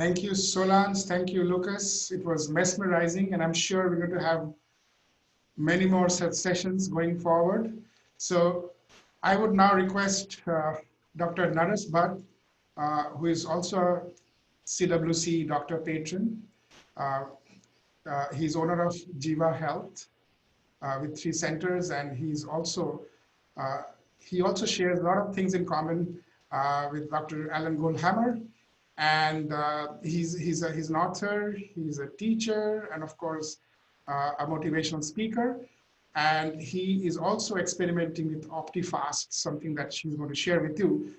Thank you, Solange. Thank you, Lucas. It was mesmerizing, and I'm sure we're going to have many more such sessions going forward. So I would now request Dr. Naresh Bhatt, who is also a CWC doctor patron. Uh, he's owner of Jiva Health with 3 centers, and uh, he also shares a lot of things in common with Dr. Alan Goldhammer. And he's an author, he's a teacher, and of course, a motivational speaker. And he is also experimenting with OptiFast, something that she's going to share with you.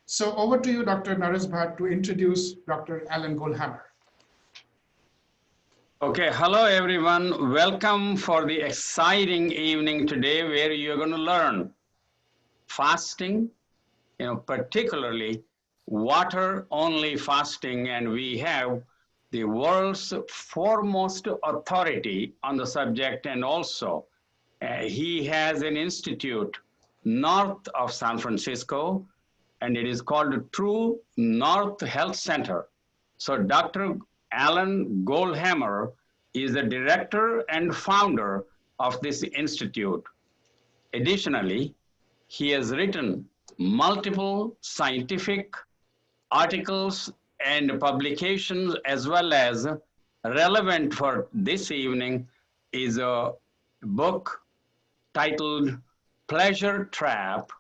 So over to you, Dr. Naresh Bhatt, to introduce Dr. Alan Goldhammer. Okay, hello everyone. Welcome for the exciting evening today where you're going to learn fasting, particularly water-only fasting, and we have the world's foremost authority on the subject, and also he has an institute north of San Francisco, and it is called True North Health Center. So Dr. Alan Goldhammer is the director and founder of this institute. Additionally, he has written multiple scientific articles and publications, as well as relevant for this evening is a book titled Pleasure Trap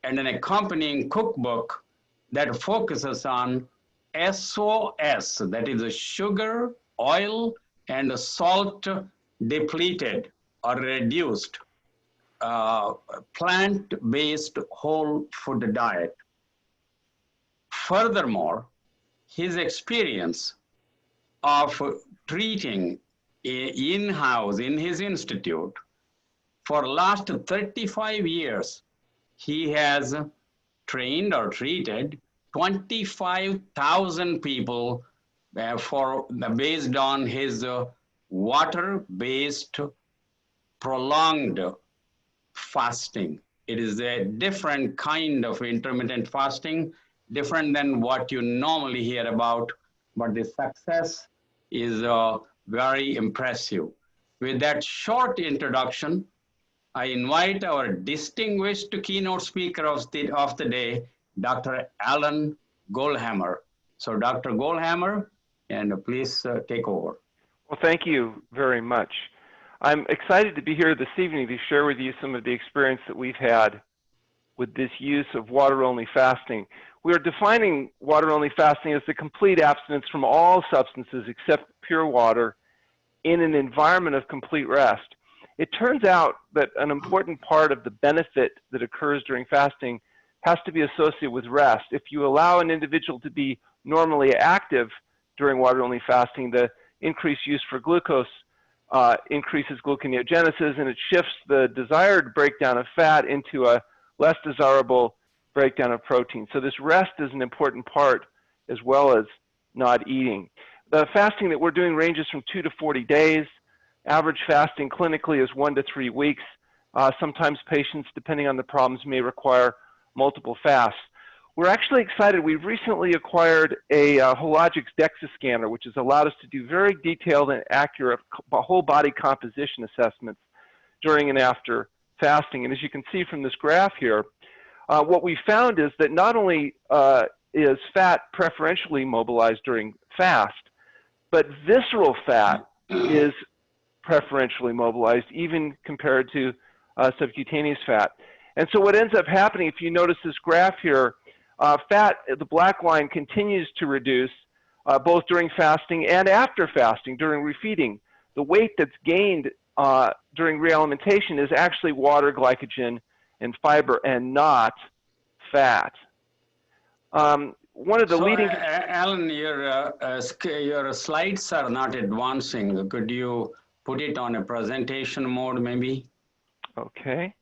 and an accompanying cookbook that focuses on SOS, that is a sugar, oil, and salt depleted or reduced plant-based whole food diet. Furthermore, his experience of treating in-house in his institute for last 35 years, he has trained or treated 25,000 people based on his water-based prolonged fasting. It is a different kind of intermittent fasting, different than what you normally hear about, but the success is very impressive. With that short introduction, I invite our distinguished keynote speaker of the day, Dr. Alan Goldhammer. So Dr. Goldhammer, and please take over. Well, thank you very much. I'm excited to be here this evening to share with you some of the experience that we've had with this use of water-only fasting. We are defining water-only fasting as the complete abstinence from all substances except pure water in an environment of complete rest. It turns out that an important part of the benefit that occurs during fasting has to be associated with rest. If you allow an individual to be normally active during water-only fasting, the increased use for glucose increases gluconeogenesis, and it shifts the desired breakdown of fat into a less desirable breakdown of protein. So this rest is an important part as well as not eating. The fasting that we're doing ranges from 2 to 40 days. Average fasting clinically is 1 to 3 weeks. Sometimes patients, depending on the problems, may require multiple fasts. We're actually excited. We've recently acquired a Hologic DEXA scanner, which has allowed us to do very detailed and accurate whole body composition assessments during and after fasting. And as you can see from this graph here, what we found is that not only is fat preferentially mobilized during fast, but visceral fat is preferentially mobilized, even compared to subcutaneous fat. And so what ends up happening, if you notice this graph here, fat, the black line, continues to reduce both during fasting and after fasting, during refeeding. The weight that's gained during realimentation is actually water, glycogen, and fiber, and not fat. One of the leading... Alan, your slides are not advancing. Could you put it on a presentation mode, maybe? Okay.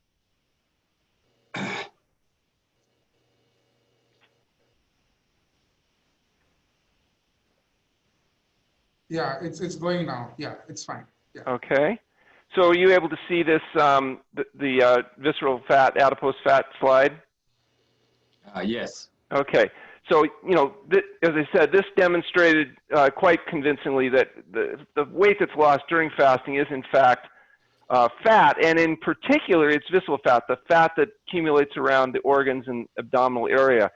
Yeah, it's going now. Yeah, it's fine. Yeah. Okay. So are you able to see this, the visceral fat, adipose fat slide? Yes. Okay. So, you know, as I said, this demonstrated quite convincingly that the weight that's lost during fasting is in fact fat, and in particular, it's visceral fat, the fat that accumulates around the organs and abdominal area.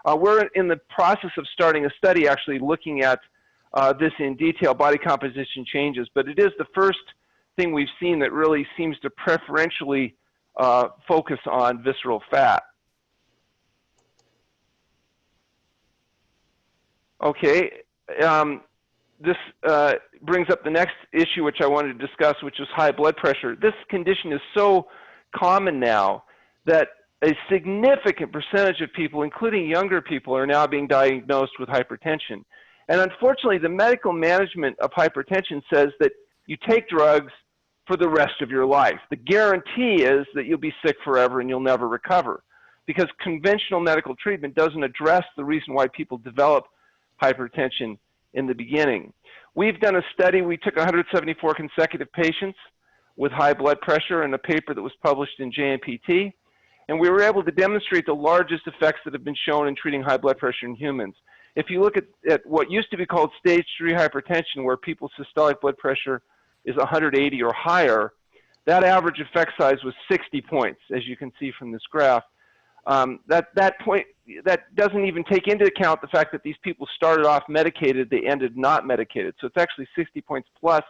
We're in the process of starting a study actually looking at this in detail, body composition changes, but it is the first thing we've seen that really seems to preferentially focus on visceral fat. Okay, this brings up the next issue which I wanted to discuss, which is high blood pressure. This condition is so common now that a significant percentage of people, including younger people, are now being diagnosed with hypertension. And unfortunately, the medical management of hypertension says that you take drugs for the rest of your life. The guarantee is that you'll be sick forever and you'll never recover, because conventional medical treatment doesn't address the reason why people develop hypertension in the beginning. We've done a study. We took 174 consecutive patients with high blood pressure in a paper that was published in JNPT, and we were able to demonstrate the largest effects that have been shown in treating high blood pressure in humans. If you look at what used to be called stage 3 hypertension, where people's systolic blood pressure is 180 or higher, that average effect size was 60 points, as you can see from this graph. That doesn't even take into account the fact that these people started off medicated, they ended not medicated. So it's actually 60 points plus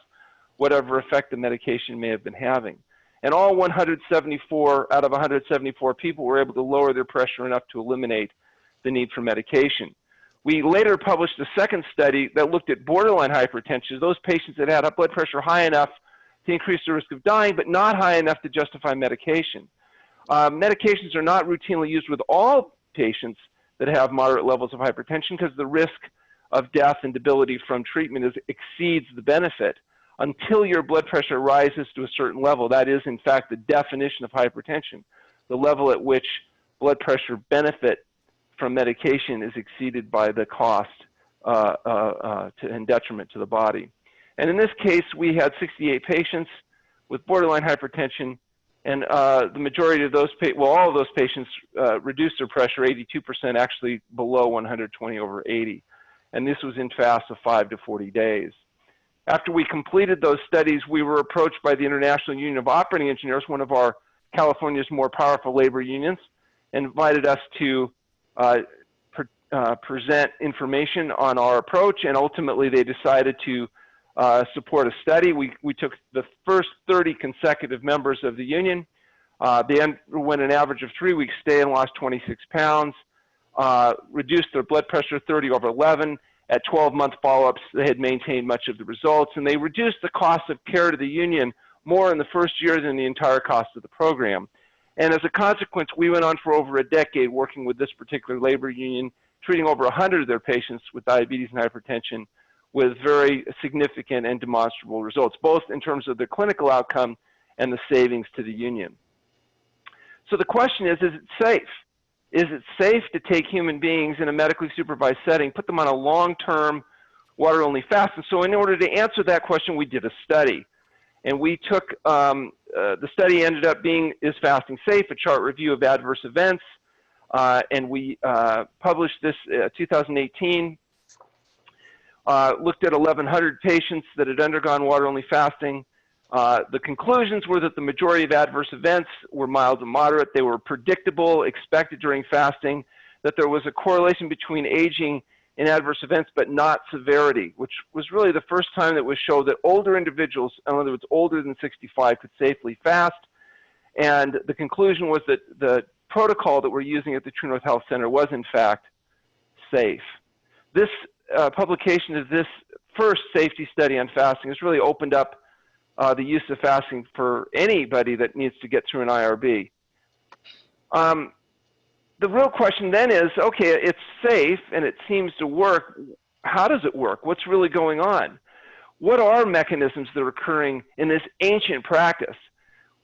whatever effect the medication may have been having. And all 174 out of 174 people were able to lower their pressure enough to eliminate the need for medication. We later published a second study that looked at borderline hypertension, those patients that had blood pressure high enough to increase the risk of dying, but not high enough to justify medication. Medications are not routinely used with all patients that have moderate levels of hypertension because the risk of death and debility from treatment exceeds the benefit until your blood pressure rises to a certain level. That is, in fact, the definition of hypertension, the level at which blood pressure benefit from medication is exceeded by the cost and detriment to the body. And in this case, we had 68 patients with borderline hypertension, and the majority of those, all of those patients reduced their pressure 82%, actually below 120/80. And this was in fasts of 5 to 40 days. After we completed those studies, we were approached by the International Union of Operating Engineers, one of our California's more powerful labor unions, and invited us to present information on our approach, and ultimately they decided to support a study. We took the first 30 consecutive members of the union. They underwent an average of 3-week stay and lost 26 pounds, reduced their blood pressure 30/11. At 12-month follow-ups, they had maintained much of the results, and they reduced the cost of care to the union more in the first year than the entire cost of the program. And as a consequence, we went on for over a decade working with this particular labor union, treating over 100 of their patients with diabetes and hypertension with very significant and demonstrable results, both in terms of the clinical outcome and the savings to the union. So the question is it safe? Is it safe to take human beings in a medically supervised setting, put them on a long-term water-only fast? And so in order to answer that question, we did a study. And we took, the study ended up being, is fasting safe? A chart review of adverse events. And we published this 2018, looked at 1,100 patients that had undergone water-only fasting. The conclusions were that the majority of adverse events were mild to moderate. They were predictable, expected during fasting, that there was a correlation between aging and adverse events, but not severity, which was really the first time that was shown that older individuals, in other words, older than 65, could safely fast. And the conclusion was that the protocol that we're using at the True North Health Center was, in fact, safe. This publication of this first safety study on fasting has really opened up the use of fasting for anybody that needs to get through an IRB. The real question then is, okay, it's safe and it seems to work. How does it work? What's really going on? What are mechanisms that are occurring in this ancient practice?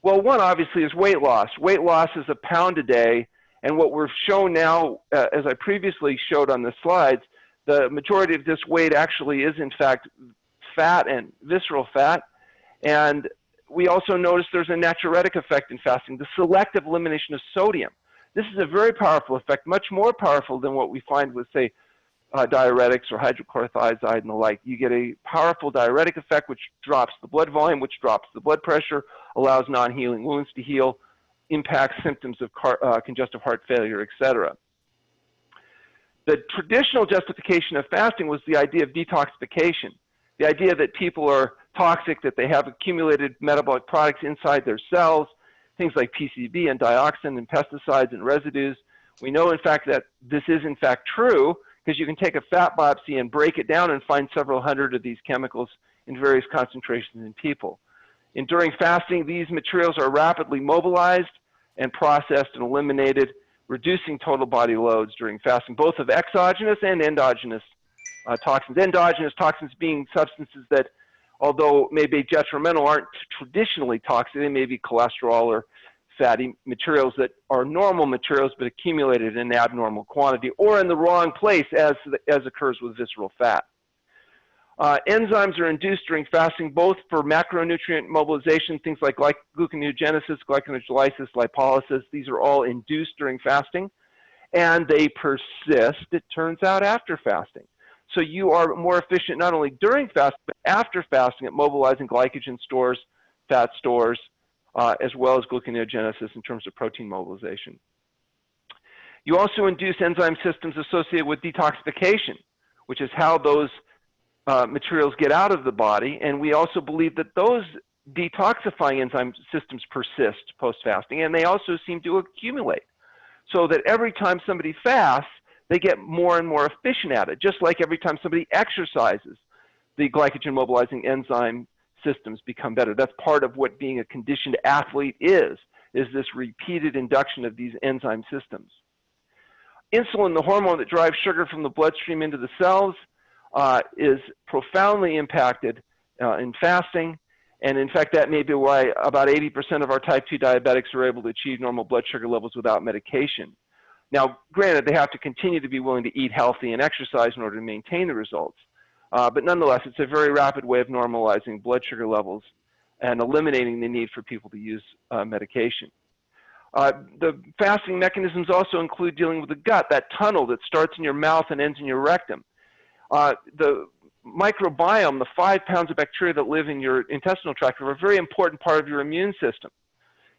Well, one obviously is weight loss. Weight loss is a pound a day, and what we've shown now, as I previously showed on the slides, the majority of this weight actually is in fact fat and visceral fat. And we also notice there's a natriuretic effect in fasting, the selective elimination of sodium. This is a very powerful effect, much more powerful than what we find with, say, diuretics or hydrochlorothiazide and the like. You get a powerful diuretic effect, which drops the blood volume, which drops the blood pressure, allows non-healing wounds to heal, impacts symptoms of congestive heart failure, etc. The traditional justification of fasting was the idea of detoxification, the idea that people are toxic, that they have accumulated metabolic products inside their cells, things like PCB and dioxin and pesticides and residues. We know, in fact, that this is, in fact, true, because you can take a fat biopsy and break it down and find several hundred of these chemicals in various concentrations in people. And during fasting, these materials are rapidly mobilized and processed and eliminated, reducing total body loads during fasting, both of exogenous and endogenous toxins. Endogenous toxins being substances that, although may be detrimental, aren't traditionally toxic. They may be cholesterol or fatty materials that are normal materials but accumulated in abnormal quantity or in the wrong place, as occurs with visceral fat. Enzymes are induced during fasting both for macronutrient mobilization, things like gluconeogenesis, glycolysis, lipolysis. These are all induced during fasting, and they persist, it turns out, after fasting. So you are more efficient not only during fasting, but after fasting at mobilizing glycogen stores, fat stores, as well as gluconeogenesis in terms of protein mobilization. You also induce enzyme systems associated with detoxification, which is how those materials get out of the body. And we also believe that those detoxifying enzyme systems persist post-fasting, and they also seem to accumulate. So that every time somebody fasts, they get more and more efficient at it, just like every time somebody exercises, the glycogen mobilizing enzyme systems become better. That's part of what being a conditioned athlete is this repeated induction of these enzyme systems. Insulin, the hormone that drives sugar from the bloodstream into the cells, is profoundly impacted in fasting. And in fact, that may be why about 80% of our type 2 diabetics are able to achieve normal blood sugar levels without medication. Now, granted, they have to continue to be willing to eat healthy and exercise in order to maintain the results. But nonetheless, it's a very rapid way of normalizing blood sugar levels and eliminating the need for people to use medication. The fasting mechanisms also include dealing with the gut, that tunnel that starts in your mouth and ends in your rectum. The microbiome, the 5 pounds of bacteria that live in your intestinal tract, are a very important part of your immune system.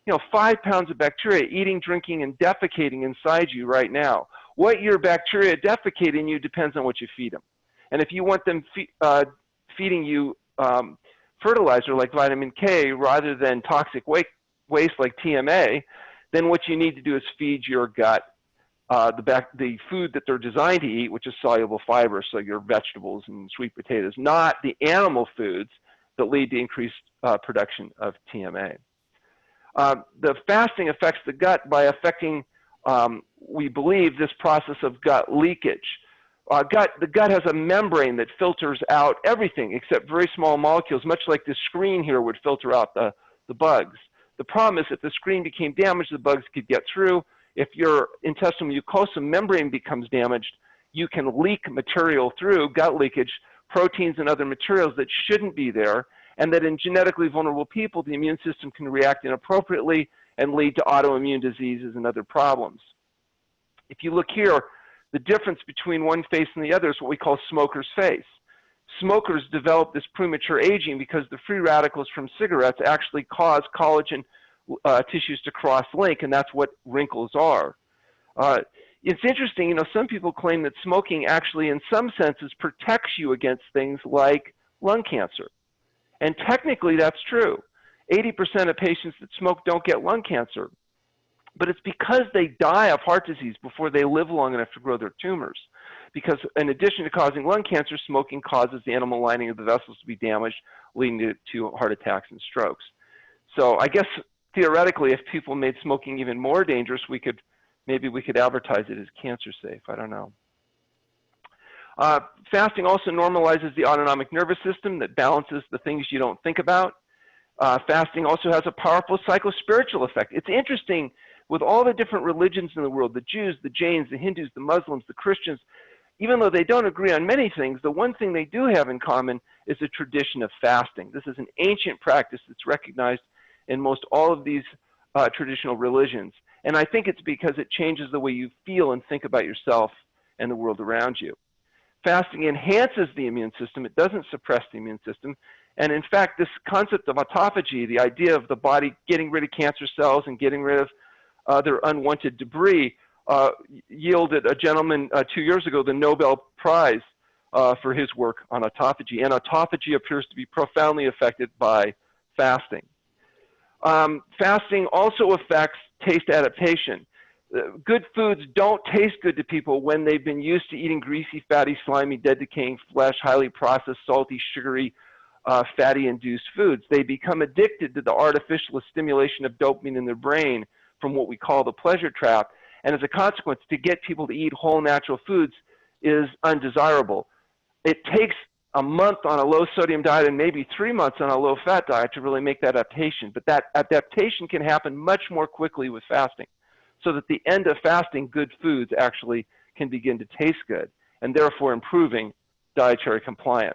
You know, 5 pounds of bacteria eating, drinking, and defecating inside you right now. What your bacteria defecate in you depends on what you feed them. And if you want them feeding you fertilizer like vitamin K rather than toxic waste like TMA, then what you need to do is feed your gut the food that they're designed to eat, which is soluble fiber, so your vegetables and sweet potatoes, not the animal foods that lead to increased production of TMA. The fasting affects the gut by affecting, we believe, this process of gut leakage. The gut has a membrane that filters out everything except very small molecules, much like this screen here would filter out the bugs. The problem is if the screen became damaged, the bugs could get through. If your intestinal mucosa membrane becomes damaged, you can leak material through, gut leakage, proteins and other materials that shouldn't be there, and that in genetically vulnerable people, the immune system can react inappropriately and lead to autoimmune diseases and other problems. If you look here, the difference between one face and the other is what we call smoker's face. Smokers develop this premature aging because the free radicals from cigarettes actually cause collagen tissues to cross-link, and that's what wrinkles are. It's interesting, you know, some people claim that smoking actually in some senses protects you against things like lung cancer. And technically that's true. 80% of patients that smoke don't get lung cancer, but it's because they die of heart disease before they live long enough to grow their tumors. Because in addition to causing lung cancer, smoking causes the animal lining of the vessels to be damaged, leading to heart attacks and strokes. So I guess theoretically, if people made smoking even more dangerous, maybe we could advertise it as cancer safe. I don't know. Fasting also normalizes the autonomic nervous system that balances the things you don't think about. Fasting also has a powerful psychospiritual effect. It's interesting, with all the different religions in the world, the Jews, the Jains, the Hindus, the Muslims, the Christians, even though they don't agree on many things, the one thing they do have in common is a tradition of fasting. This is an ancient practice that's recognized in most all of these traditional religions. And I think it's because it changes the way you feel and think about yourself and the world around you. Fasting enhances the immune system. It doesn't suppress the immune system. And in fact, this concept of autophagy, the idea of the body getting rid of cancer cells and getting rid of other unwanted debris, yielded a gentleman 2 years ago the Nobel Prize for his work on autophagy. And autophagy appears to be profoundly affected by fasting. Fasting also affects taste adaptation. Good foods don't taste good to people when they've been used to eating greasy, fatty, slimy, dead, decaying flesh, highly processed, salty, sugary, fatty-induced foods. They become addicted to the artificial stimulation of dopamine in their brain from what we call the pleasure trap. And as a consequence, to get people to eat whole natural foods is undesirable. It takes a month on a low-sodium diet and maybe 3 months on a low-fat diet to really make that adaptation. But that adaptation can happen much more quickly with fasting, so that at the end of fasting, good foods actually can begin to taste good, and therefore improving dietary compliance.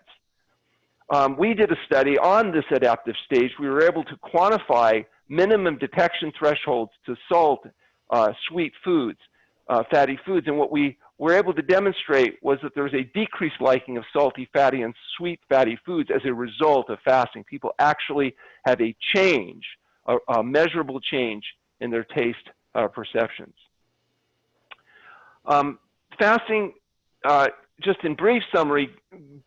We did a study on this adaptive stage. We were able to quantify minimum detection thresholds to salt, sweet foods, fatty foods, and what we were able to demonstrate was that there was a decreased liking of salty, fatty, and sweet fatty foods as a result of fasting. People actually have a change, a measurable change in their taste perceptions. Fasting, just in brief summary,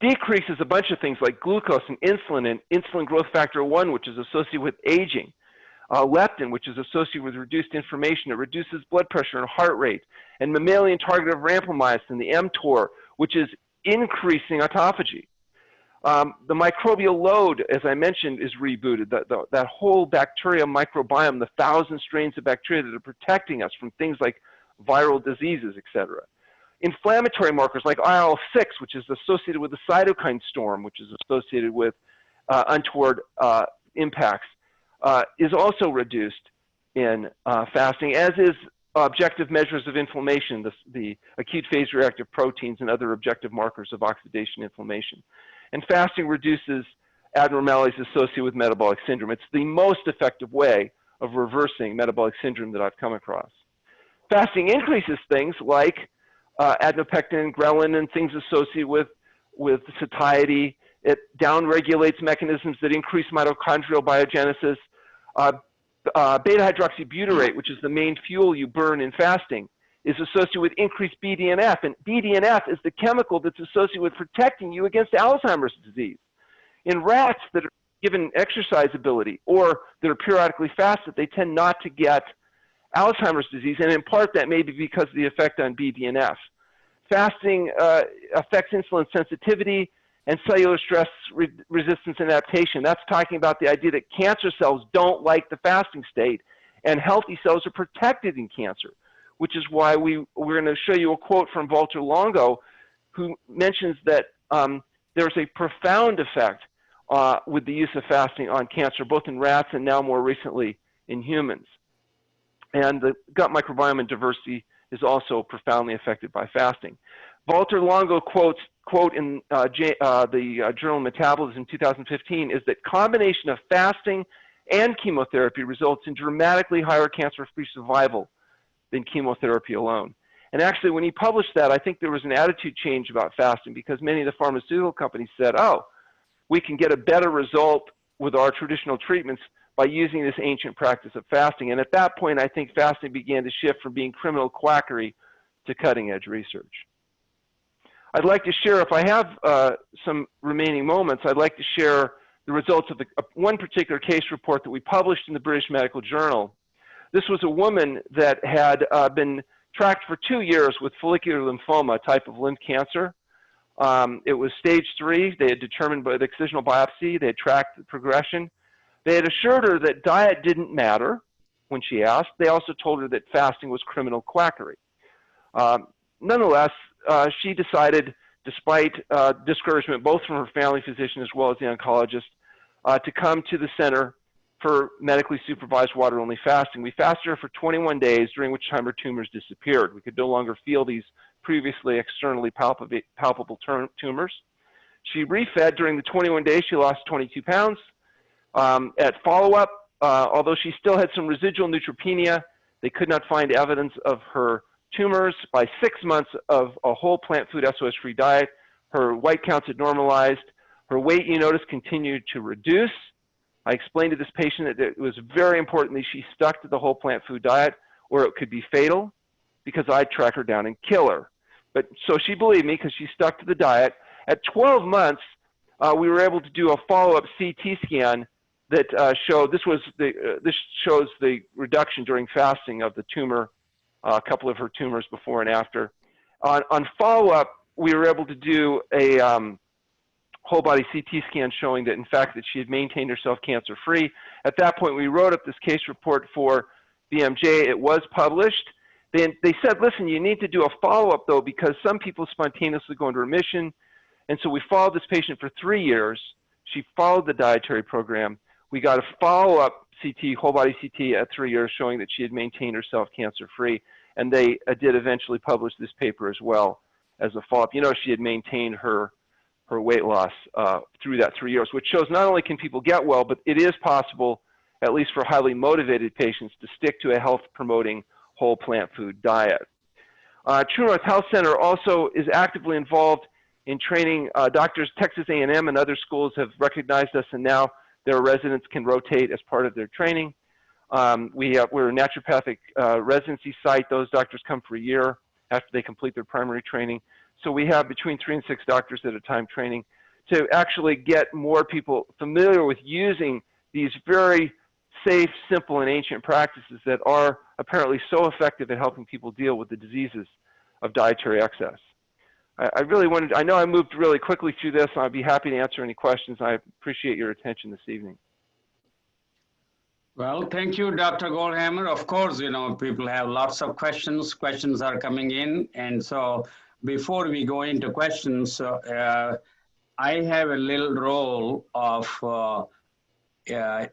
decreases a bunch of things like glucose and insulin growth factor 1, which is associated with aging, leptin, which is associated with reduced inflammation. It reduces blood pressure and heart rate, and mammalian target of rapamycin, the mTOR, which is increasing autophagy. The microbial load, as I mentioned, is rebooted. That whole bacteria microbiome, the 1,000 strains of bacteria that are protecting us from things like viral diseases, etc. Inflammatory markers like IL-6, which is associated with the cytokine storm, which is associated with untoward impacts, is also reduced in fasting, as is objective measures of inflammation, the acute phase reactive proteins and other objective markers of oxidation inflammation. And fasting reduces abnormalities associated with metabolic syndrome. It's the most effective way of reversing metabolic syndrome that I've come across. Fasting increases things like adipectin and ghrelin and things associated with satiety. It downregulates mechanisms that increase mitochondrial biogenesis. Beta-hydroxybutyrate, which is the main fuel you burn in fasting, is associated with increased BDNF, and BDNF is the chemical that's associated with protecting you against Alzheimer's disease. In rats that are given exercise ability or that are periodically fasted, they tend not to get Alzheimer's disease, and in part that may be because of the effect on BDNF. Fasting affects insulin sensitivity and cellular stress resistance and adaptation. That's talking about the idea that cancer cells don't like the fasting state, and healthy cells are protected in cancer, which is why we're going to show you a quote from Walter Longo, who mentions that there's a profound effect with the use of fasting on cancer, both in rats and now more recently in humans. And the gut microbiome and diversity is also profoundly affected by fasting. Walter Longo quote in the Journal Metabolism 2015 is that combination of fasting and chemotherapy results in dramatically higher cancer-free survival than chemotherapy alone. And actually, when he published that, I think there was an attitude change about fasting, because many of the pharmaceutical companies said, oh, we can get a better result with our traditional treatments by using this ancient practice of fasting. And at that point, I think fasting began to shift from being criminal quackery to cutting-edge research. I'd like to share, if I have some remaining moments, I'd like to share the results of one particular case report that we published in the British Medical Journal. This was a woman that had been tracked for 2 years with follicular lymphoma, a type of lymph cancer. It was stage 3. They had determined by the excisional biopsy. They had tracked the progression. They had assured her that diet didn't matter when she asked. They also told her that fasting was criminal quackery. Nonetheless, she decided, despite discouragement both from her family physician as well as the oncologist, to come to the Center for Medically Supervised Water-Only Fasting. We fasted her for 21 days, during which time her tumors disappeared. We could no longer feel these previously externally palpable tumors. She refed during the 21 days. She lost 22 pounds. At follow-up, although she still had some residual neutropenia, They could not find evidence of her tumors. By 6 months of a whole plant food SOS-free diet, her white counts had normalized. Her weight, you notice, continued to reduce. I explained to this patient that it was very important that she stuck to the whole plant food diet, or it could be fatal, because I'd track her down and kill her. But so she believed me because she stuck to the diet. At 12 months, we were able to do a follow-up CT scan that showed this shows the reduction during fasting of the tumor, a couple of her tumors before and after. On follow-up, we were able to do a whole body CT scan showing that, in fact, that she had maintained herself cancer-free. At that point, we wrote up this case report for BMJ. It was published. They said, listen, you need to do a follow-up, though, because some people spontaneously go into remission. And so we followed this patient for 3 years. She followed the dietary program. We got a follow-up CT, whole body CT at 3 years, showing that she had maintained herself cancer-free. And they did eventually publish this paper as well as a follow-up. You know, she had maintained her weight loss through that 3 years, which shows not only can people get well, but it is possible, at least for highly motivated patients, to stick to a health-promoting whole plant food diet. True North Health Center also is actively involved in training doctors. Texas A&M and other schools have recognized us, and now their residents can rotate as part of their training. We're a naturopathic residency site. Those doctors come for a year after they complete their primary training. So we have between 3 and 6 doctors at a time training to actually get more people familiar with using these very safe, simple, and ancient practices that are apparently so effective at helping people deal with the diseases of dietary excess. I know I moved really quickly through this, and I'd be happy to answer any questions. I appreciate your attention this evening. Well, thank you, Dr. Goldhammer. Of course, you know, people have lots of questions. Questions are coming in. And so before we go into questions, I have a little role of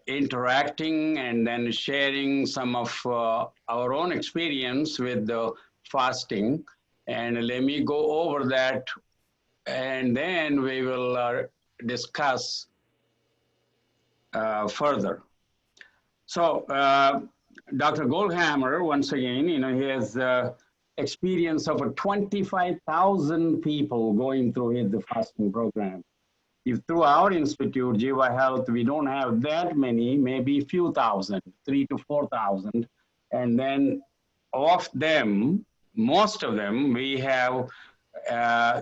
interacting and then sharing some of our own experience with the fasting. And let me go over that, and then we will discuss further. So Dr. Goldhammer, once again, you know, he has experience of 25,000 people going through the fasting program. If through our institute, Jiva Health, we don't have that many, maybe a few thousand, 3,000 to 4,000. And then of them, most of them, we have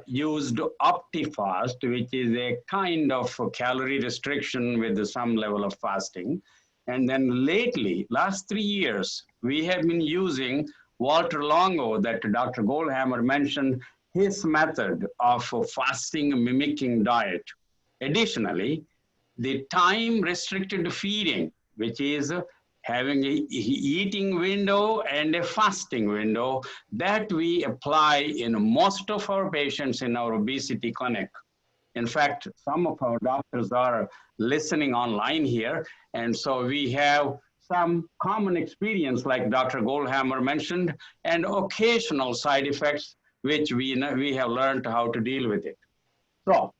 used OptiFast, which is a kind of calorie restriction with some level of fasting. And then lately, last 3 years, we have been using Walter Longo, that Dr. Goldhammer mentioned, his method of fasting mimicking diet. Additionally, the time-restricted feeding, which is having an eating window and a fasting window, that we apply in most of our patients in our obesity clinic. In fact, some of our doctors are listening online here, and so we have some common experience, like Dr. Goldhammer mentioned, and occasional side effects, which we have learned how to deal with it. So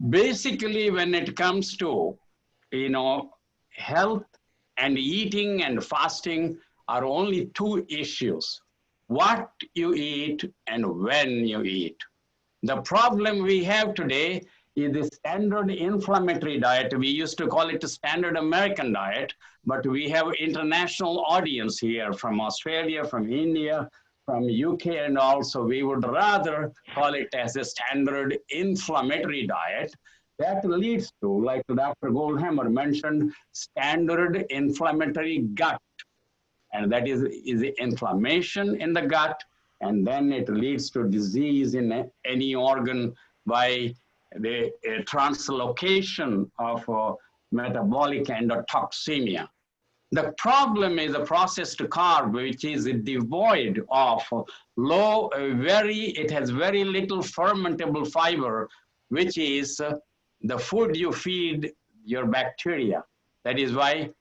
basically, when it comes to, you know, health and eating and fasting are only 2 issues: what you eat and when you eat. The problem we have today is the standard inflammatory diet. We used to call it a standard American diet, but we have international audience here from Australia, from India, from UK, and also we would rather call it as a standard inflammatory diet. That leads to, like Dr. Goldhammer mentioned, standard inflammatory gut. And that is the inflammation in the gut, and then it leads to disease in any organ by the translocation of metabolic endotoxemia. The problem is the processed carb, which is devoid of it has very little fermentable fiber, which is the food you feed your bacteria. That is why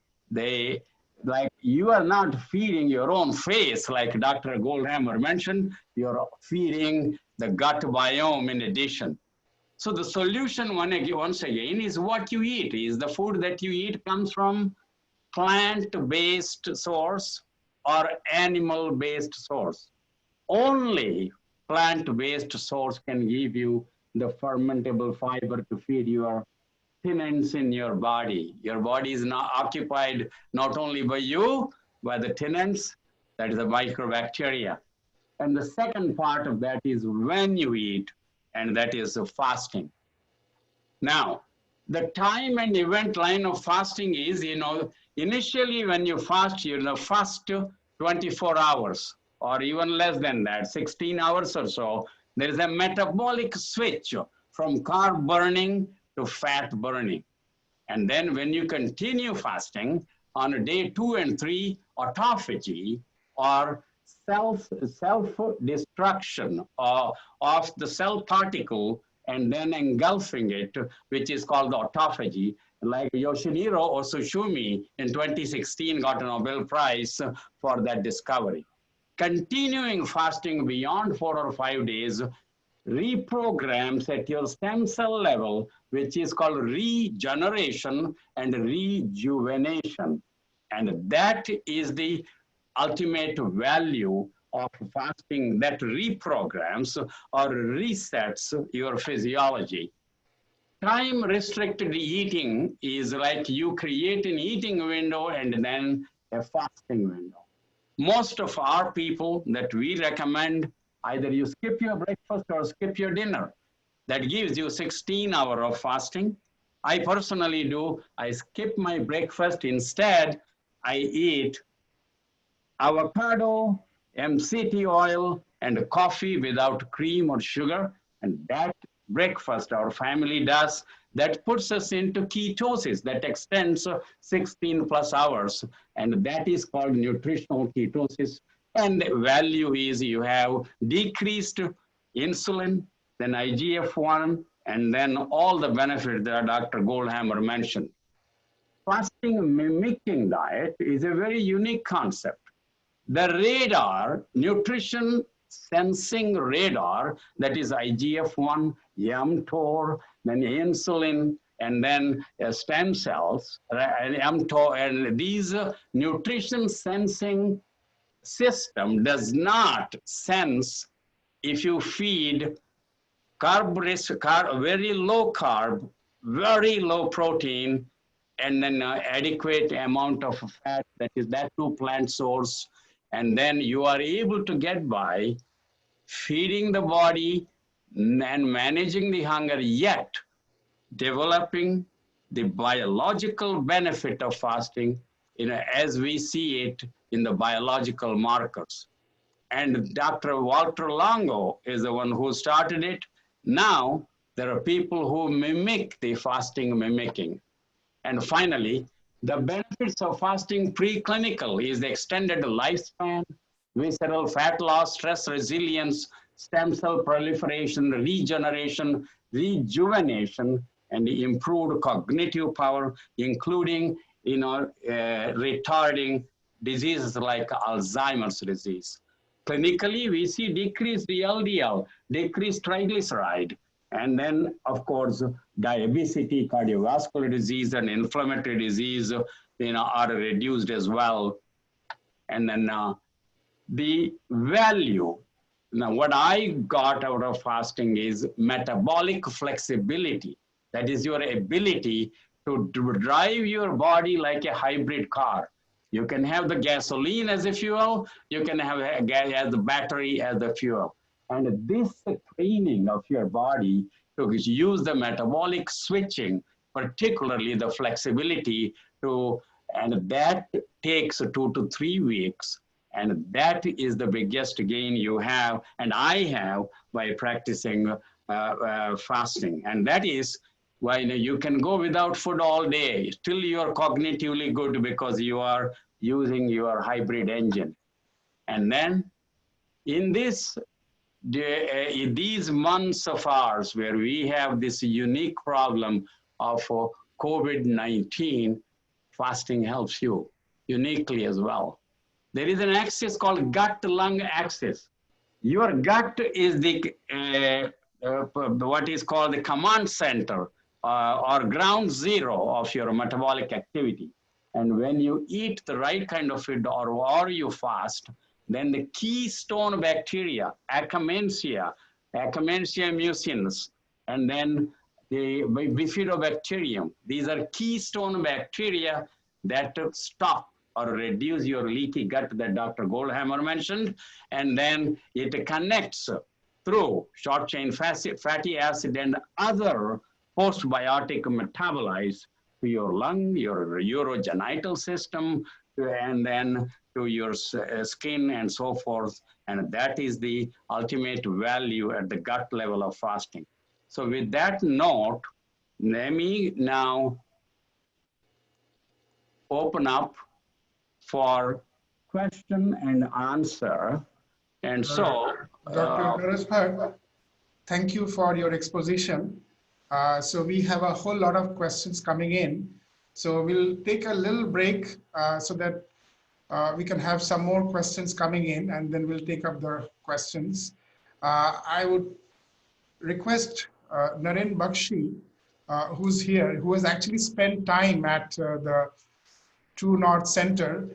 you are not feeding your own face, like Dr. Goldhammer mentioned, you're feeding the gut biome in addition. So the solution, once again, is what you eat. Is the food that you eat comes from plant-based source, or animal-based source. Only plant-based source can give you the fermentable fiber to feed your tenants in your body. Your body is now occupied not only by you, by the tenants, that is the microbacteria. And the second part of that is when you eat, and that is the fasting. Now, the time and event line of fasting is, initially when you fast, fast 24 hours or even less than that, 16 hours or so. There is a metabolic switch from carb burning to fat burning. And then when you continue fasting on day 2 and 3, autophagy or self-destruction of the cell particle and then engulfing it, which is called the autophagy. Like Yoshiniro Osushumi in 2016 got a Nobel Prize for that discovery. Continuing fasting beyond 4 or 5 days reprograms at your stem cell level, which is called regeneration and rejuvenation. And that is the ultimate value of fasting, that reprograms or resets your physiology. Time restricted eating is like you create an eating window and then a fasting window. Most of our people that we recommend, either you skip your breakfast or skip your dinner. That gives you 16 hours of fasting. I personally do. I skip my breakfast. Instead, I eat avocado, MCT oil, and coffee without cream or sugar. And that breakfast our family does, that puts us into ketosis that extends 16 plus hours. And that is called nutritional ketosis. And the value is you have decreased insulin, then IGF-1, and then all the benefits that Dr. Goldhammer mentioned. Fasting mimicking diet is a very unique concept. The radar, nutrition sensing radar, that is IGF-1, mTOR, then insulin, and then stem cells, mTOR, and these nutrition sensing system does not sense if you feed very low carb, very low protein, and then adequate amount of fat, that too plant source. And then you are able to get by feeding the body and managing the hunger, yet developing the biological benefit of fasting, as we see it in the biological markers. And Dr. Walter Longo is the one who started it. Now, there are people who mimic the fasting mimicking. And finally, the benefits of fasting preclinical is the extended lifespan, visceral fat loss, stress resilience, stem cell proliferation, regeneration, rejuvenation, and improved cognitive power, including retarding diseases like Alzheimer's disease. Clinically, we see decreased LDL, decreased triglyceride, and then, of course, diabetes, cardiovascular disease, and inflammatory disease, are reduced as well. And then the value. Now, what I got out of fasting is metabolic flexibility. That is your ability to drive your body like a hybrid car. You can have the gasoline as a fuel. You can have the battery as the fuel. And this training of your body to use the metabolic switching, particularly the flexibility and that takes 2 to 3 weeks. And that is the biggest gain you have, and I have, by practicing fasting. And that is why you can go without food all day. Still you're cognitively good because you are using your hybrid engine. And then in these months of ours where we have this unique problem of COVID-19, fasting helps you uniquely as well. There is an axis called gut-lung axis. Your gut is what is called the command center or ground zero of your metabolic activity. And when you eat the right kind of food or you fast, then the keystone bacteria, Akkermansia mucins, and then the bifidobacterium, these are keystone bacteria that stop or reduce your leaky gut that Dr. Goldhammer mentioned, and then it connects through short chain fatty acid and other postbiotic metabolites to your lung, your urogenital system, and then to your skin and so forth. And that is the ultimate value at the gut level of fasting. So with that note, let me now open up for question and answer. And so, Dr. Naresh, thank you for your exposition. So we have a whole lot of questions coming in. So we'll take a little break so that we can have some more questions coming in, and then we'll take up the questions. I would request Naren Bakshi, who's here, who has actually spent time at the True North Center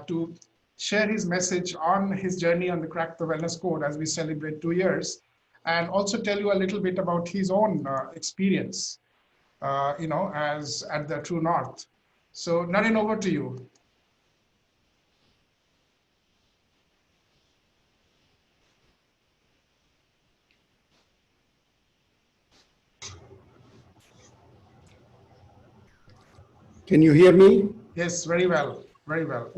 to share his message on his journey on the Crack the Wellness Code as we celebrate 2 years, and also tell you a little bit about his own experience, as at the True North. So Naren, over to you. Can you hear me? Yes, very well, very well.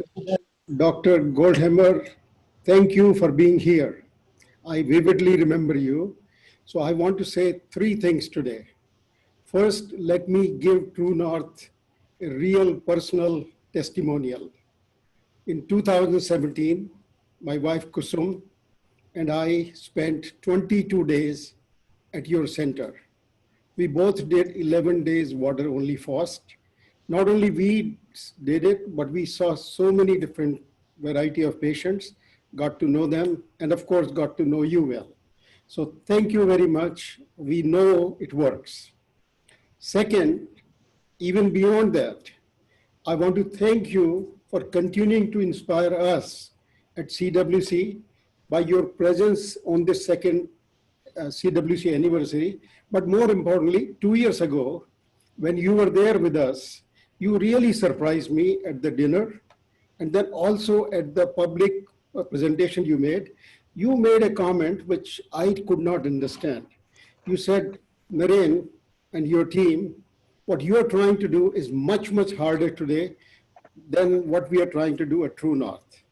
Dr. Goldhammer, thank you for being here. I vividly remember you. So I want to say 3 things today. First, let me give True North a real personal testimonial. In 2017, my wife Kusum and I spent 22 days at your center. We both did 11 days water only fast. Not only we did it, but we saw so many different variety of patients, got to know them, and of course, got to know you well. So thank you very much. We know it works. Second, even beyond that, I want to thank you for continuing to inspire us at CWC by your presence on the second CWC anniversary. But more importantly, 2 years ago, when you were there with us, you really surprised me at the dinner, and then also at the public presentation you made. You made a comment which I could not understand. You said, Naren and your team, what you are trying to do is much, much harder today than what we are trying to do at True North.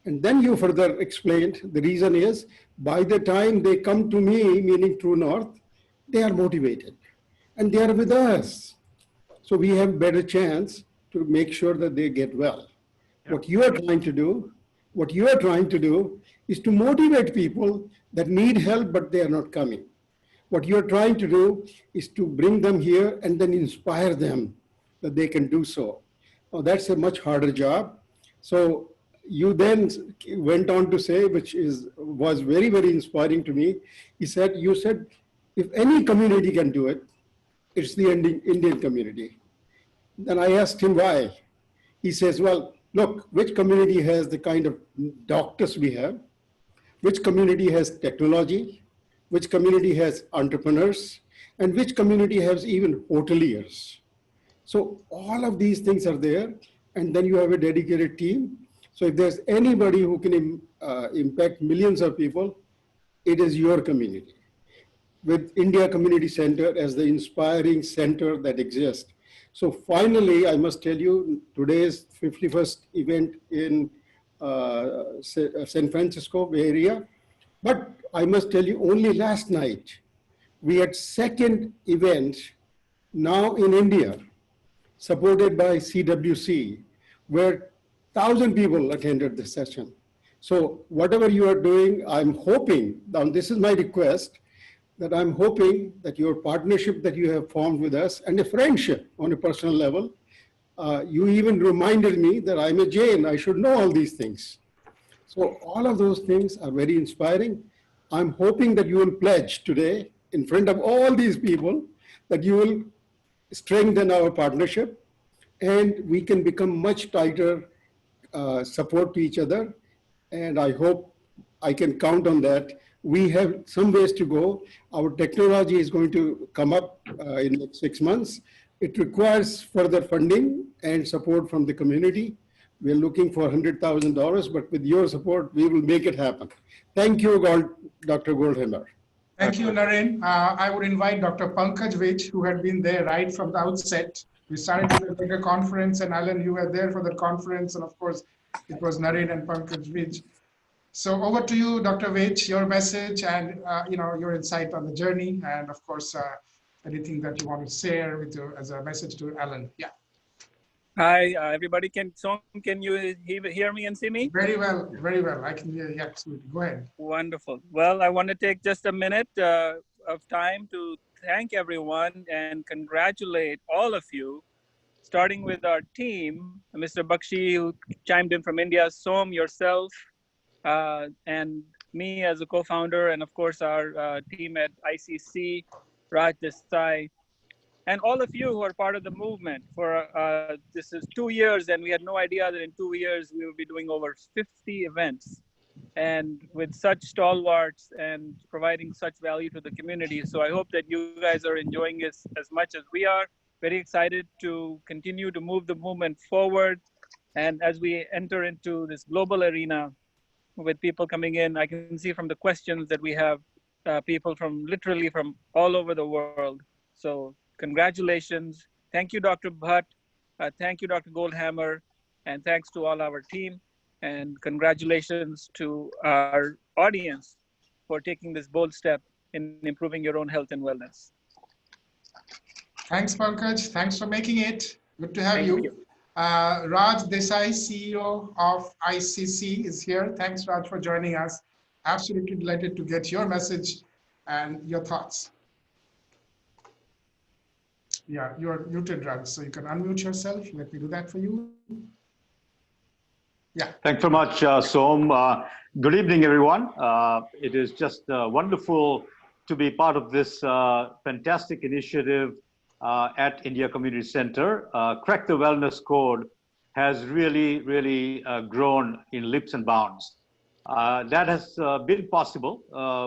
And then you further explained the reason is by the time they come to me, meaning True North, they are motivated and they are with us. So we have better chance to make sure that they get well. Yeah. What you are trying to do is to motivate people that need help, but they are not coming. What you're trying to do is to bring them here and then inspire them that they can do so. Oh, that's a much harder job. So you then went on to say, which was very, very inspiring to me. You said, if any community can do it, it's the Indian community. Then I asked him why. He says, well, look, which community has the kind of doctors we have? Which community has technology? Which community has entrepreneurs? And which community has even hoteliers? So all of these things are there. And then you have a dedicated team. So if there's anybody who can impact millions of people, it is your community. With India Community Center as the inspiring center that exists. So finally, I must tell you, today's 51st event in San Francisco Bay Area. But I must tell you, only last night, we had second event now in India, supported by CWC, where 1,000 people attended the session. So whatever you are doing, I'm hoping, now this is my request, that I'm hoping that your partnership that you have formed with us and a friendship on a personal level, you even reminded me that I'm a Jain, I should know all these things. So all of those things are very inspiring. I'm hoping that you will pledge today in front of all these people that you will strengthen our partnership and we can become much tighter support to each other. And I hope I can count on that. We have some ways to go. Our technology is going to come up in the next 6 months. It requires further funding and support from the community. We're looking for $100,000, but with your support, we will make it happen. Thank you, Dr. Goldhammer. Thank you, Naren. I would invite Dr. Pankaj Vij, who had been there right from the outset. We started with a conference, and Alan, you were there for the conference, and of course, it was Naren and Pankaj Vij. So over to you, Dr. Vij, your message and your insight on the journey, and of course, anything that you want to share with you as a message to Alan. Yeah. Hi, everybody. Can you hear me and see me? Very well, very well. I can hear you, absolutely. Go ahead. Wonderful. Well, I want to take just a minute of time to thank everyone and congratulate all of you, starting with our team, Mr. Bakshi, who chimed in from India, Som, yourself, and me as a co-founder, and of course our team at ICC, Raj Desai, and all of you who are part of the movement. For this is 2 years, and we had no idea that in 2 years we will be doing over 50 events, and with such stalwarts and providing such value to the community. So I hope that you guys are enjoying this as much as we are. Very excited to continue to move the movement forward. And as we enter into this global arena with people coming in, I can see from the questions that we have people from literally from all over the world. So congratulations. Thank you, Dr. Bhatt. Thank you, Dr. Goldhammer. And thanks to all our team. And congratulations to our audience for taking this bold step in improving your own health and wellness. Thanks, Pankaj. Thanks for making it. Good to have you. Raj Desai, CEO of ICC, is here. Thanks, Raj, for joining us. Absolutely delighted to get your message and your thoughts. Yeah, you're muted, Raj, so you can unmute yourself. Let me do that for you. Yeah. Thanks so much, Som. Good evening, everyone. It is just wonderful to be part of this fantastic initiative at India Community Center. Crack the Wellness Code has really grown in leaps and bounds. That has been possible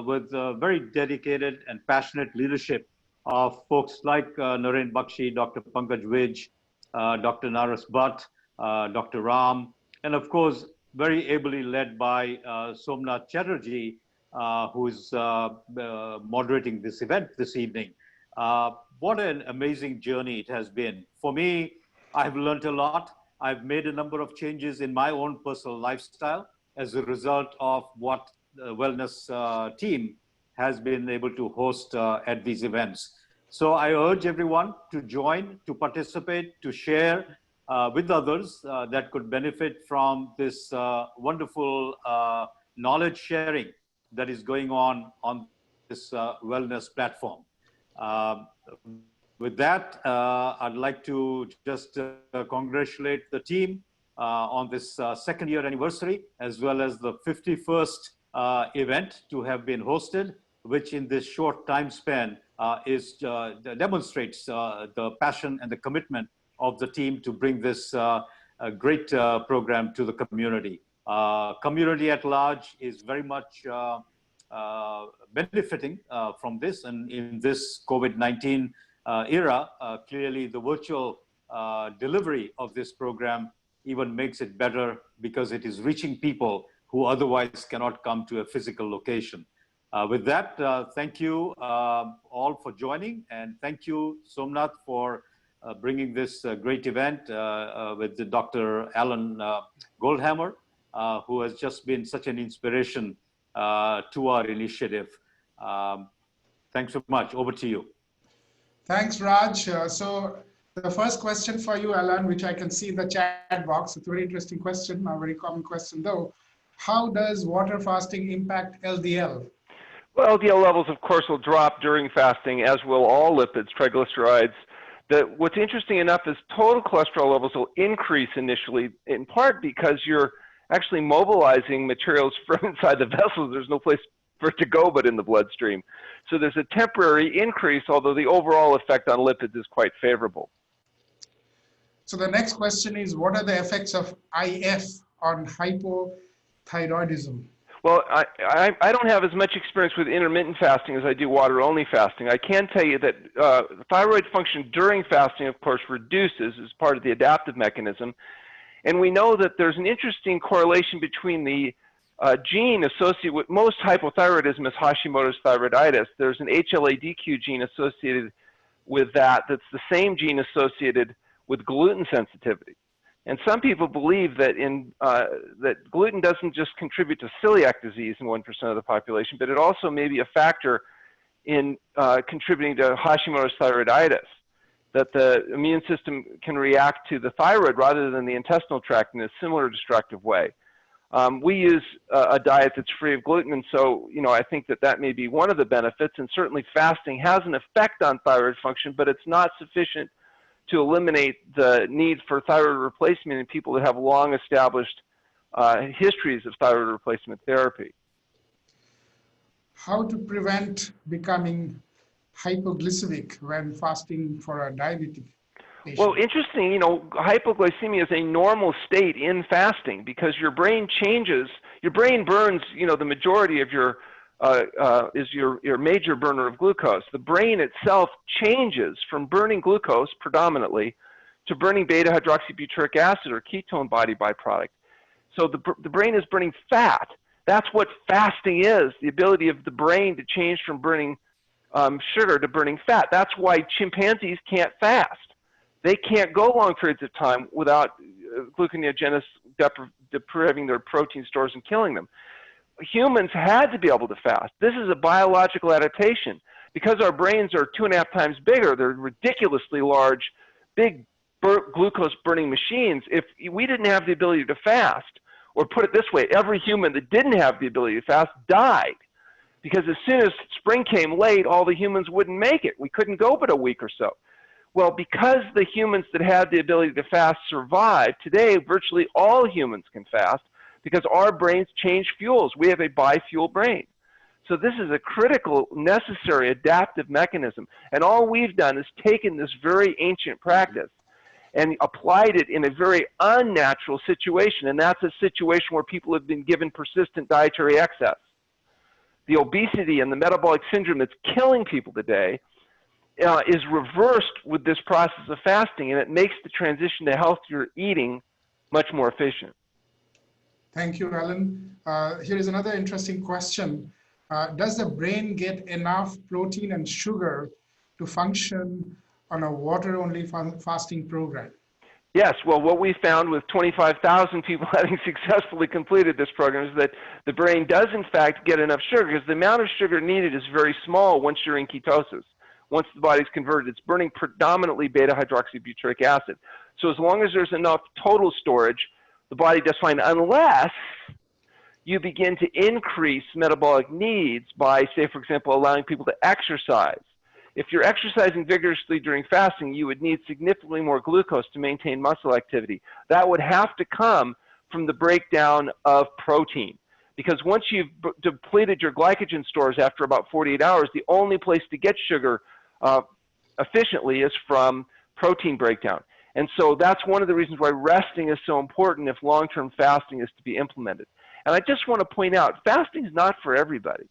with very dedicated and passionate leadership of folks like Naren Bakshi, Dr. Pankaj Vij, Dr. Naras Bhatt, Dr. Ram, and of course, very ably led by Somnath Chatterjee, who's moderating this event this evening. What an amazing journey it has been. For me, I've learned a lot. I've made a number of changes in my own personal lifestyle as a result of what the wellness team has been able to host at these events. So I urge everyone to join, to participate, to share with others that could benefit from this wonderful knowledge sharing that is going on this wellness platform. With that, I'd like to just congratulate the team on this second year anniversary, as well as the 51st event to have been hosted, which in this short time span demonstrates the passion and the commitment of the team to bring this great program to the community. Community at large is very much benefiting from this, and in this COVID-19 era, clearly the virtual delivery of this program even makes it better because it is reaching people who otherwise cannot come to a physical location. With that, thank you all for joining, and thank you, Somnath, for bringing this great event with Dr. Alan Goldhammer, who has just been such an inspiration to our initiative. Thanks so much. Over to you. Thanks, Raj. So the first question for you, Alan, which I can see in the chat box, it's a very interesting question, a very common question though. How does water fasting impact LDL? Well, LDL levels, of course, will drop during fasting, as will all lipids, triglycerides. What's interesting enough is total cholesterol levels will increase initially, in part because you're actually mobilizing materials from inside the vessels. There's no place for it to go but in the bloodstream. So there's a temporary increase, although the overall effect on lipids is quite favorable. So the next question is, what are the effects of IF on hypothyroidism? Well, I don't have as much experience with intermittent fasting as I do water-only fasting. I can tell you that thyroid function during fasting, of course, reduces as part of the adaptive mechanism. And we know that there's an interesting correlation between the gene associated with most hypothyroidism is Hashimoto's thyroiditis. There's an HLA-DQ gene associated with that that's the same gene associated with gluten sensitivity. And some people believe that that gluten doesn't just contribute to celiac disease in 1% of the population, but it also may be a factor in contributing to Hashimoto's thyroiditis, that the immune system can react to the thyroid rather than the intestinal tract in a similar destructive way. We use a diet that's free of gluten, and so I think that that may be one of the benefits, and certainly fasting has an effect on thyroid function, but it's not sufficient to eliminate the need for thyroid replacement in people that have long established histories of thyroid replacement therapy. How to prevent becoming hypoglycemic when fasting for a diabetic patient? Well, interesting, hypoglycemia is a normal state in fasting because your brain changes, your brain burns, the majority of your is your major burner of glucose. The brain itself changes from burning glucose predominantly to burning beta-hydroxybutyric acid or ketone body byproduct. So the brain is burning fat. That's what fasting is, the ability of the brain to change from burning sugar to burning fat. That's why chimpanzees can't fast. They can't go long periods of time without gluconeogenesis depriving their protein stores and killing them. Humans had to be able to fast. This is a biological adaptation. Because our brains are 2.5 times bigger, they're ridiculously large, big glucose burning machines. If we didn't have the ability to fast, or put it this way, every human that didn't have the ability to fast died. Because as soon as spring came late, all the humans wouldn't make it. We couldn't go but a week or so. Well, because the humans that had the ability to fast survived, today virtually all humans can fast because our brains change fuels. We have a bi-fuel brain. So this is a critical, necessary adaptive mechanism. And all we've done is taken this very ancient practice and applied it in a very unnatural situation. And that's a situation where people have been given persistent dietary excess. The obesity and the metabolic syndrome that's killing people today is reversed with this process of fasting, and it makes the transition to healthier eating much more efficient. Thank you, Alan. Here is another interesting question. Does the brain get enough protein and sugar to function on a water-only fasting program? Yes, well, what we found with 25,000 people having successfully completed this program is that the brain does, in fact, get enough sugar because the amount of sugar needed is very small once you're in ketosis. Once the body's converted, it's burning predominantly beta-hydroxybutyric acid. So as long as there's enough total storage, the body does fine, unless you begin to increase metabolic needs by, say, for example, allowing people to exercise. If you're exercising vigorously during fasting, you would need significantly more glucose to maintain muscle activity. That would have to come from the breakdown of protein. Because once you've depleted your glycogen stores after about 48 hours, the only place to get sugar efficiently is from protein breakdown. And so that's one of the reasons why resting is so important if long-term fasting is to be implemented. And I just want to point out, fasting is not for everybody.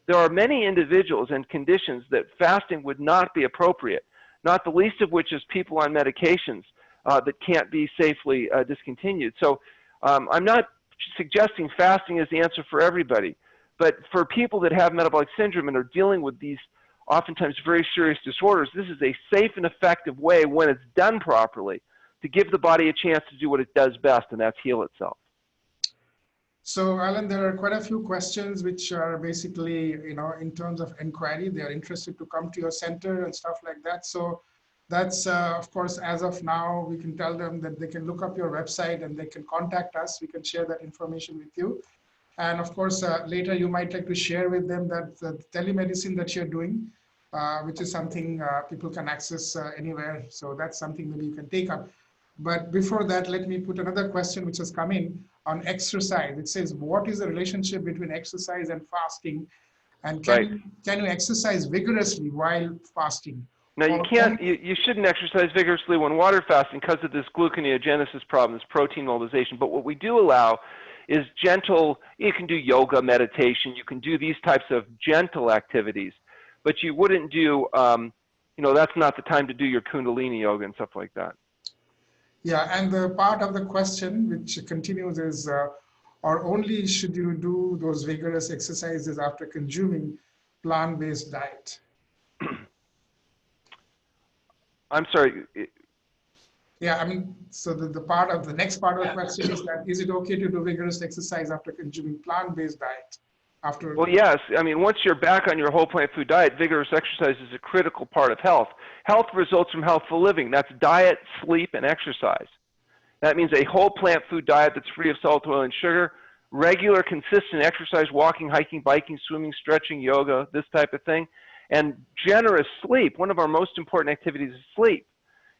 There are many individuals and conditions that fasting would not be appropriate, not the least of which is people on medications that can't be safely discontinued. So I'm not suggesting fasting is the answer for everybody, but for people that have metabolic syndrome and are dealing with these oftentimes very serious disorders, this is a safe and effective way, when it's done properly, to give the body a chance to do what it does best, and that's heal itself. So, Alan, there are quite a few questions which are basically, in terms of inquiry. They are interested to come to your center and stuff like that. So that's, of course, as of now, we can tell them that they can look up your website and they can contact us. We can share that information with you. And of course, later you might like to share with them that the telemedicine that you're doing, which is something people can access anywhere. So that's something maybe you can take up. But before that, let me put another question which has come in on exercise. It says, what is the relationship between exercise and fasting? And can you exercise vigorously while fasting? Now you can't, you shouldn't exercise vigorously when water fasting because of this gluconeogenesis problem, this protein mobilization. But what we do allow is gentle, you can do yoga, meditation, you can do these types of gentle activities, but you wouldn't do, you know, that's not the time to do your Kundalini yoga and stuff like that. Yeah, and the part of the question which continues is, or only should you do those vigorous exercises after consuming plant-based diet? I'm sorry. Yeah, I mean, so the part of the next part of the question is that, is it okay to do vigorous exercise after consuming plant-based diet? After Well, yes. I mean, once you're back on your whole plant food diet, vigorous exercise is a critical part of health. Health results from healthful living. That's diet, sleep, and exercise. That means a whole plant food diet that's free of salt, oil, and sugar, regular, consistent exercise, walking, hiking, biking, swimming, stretching, yoga, this type of thing, and generous sleep. One of our most important activities is sleep.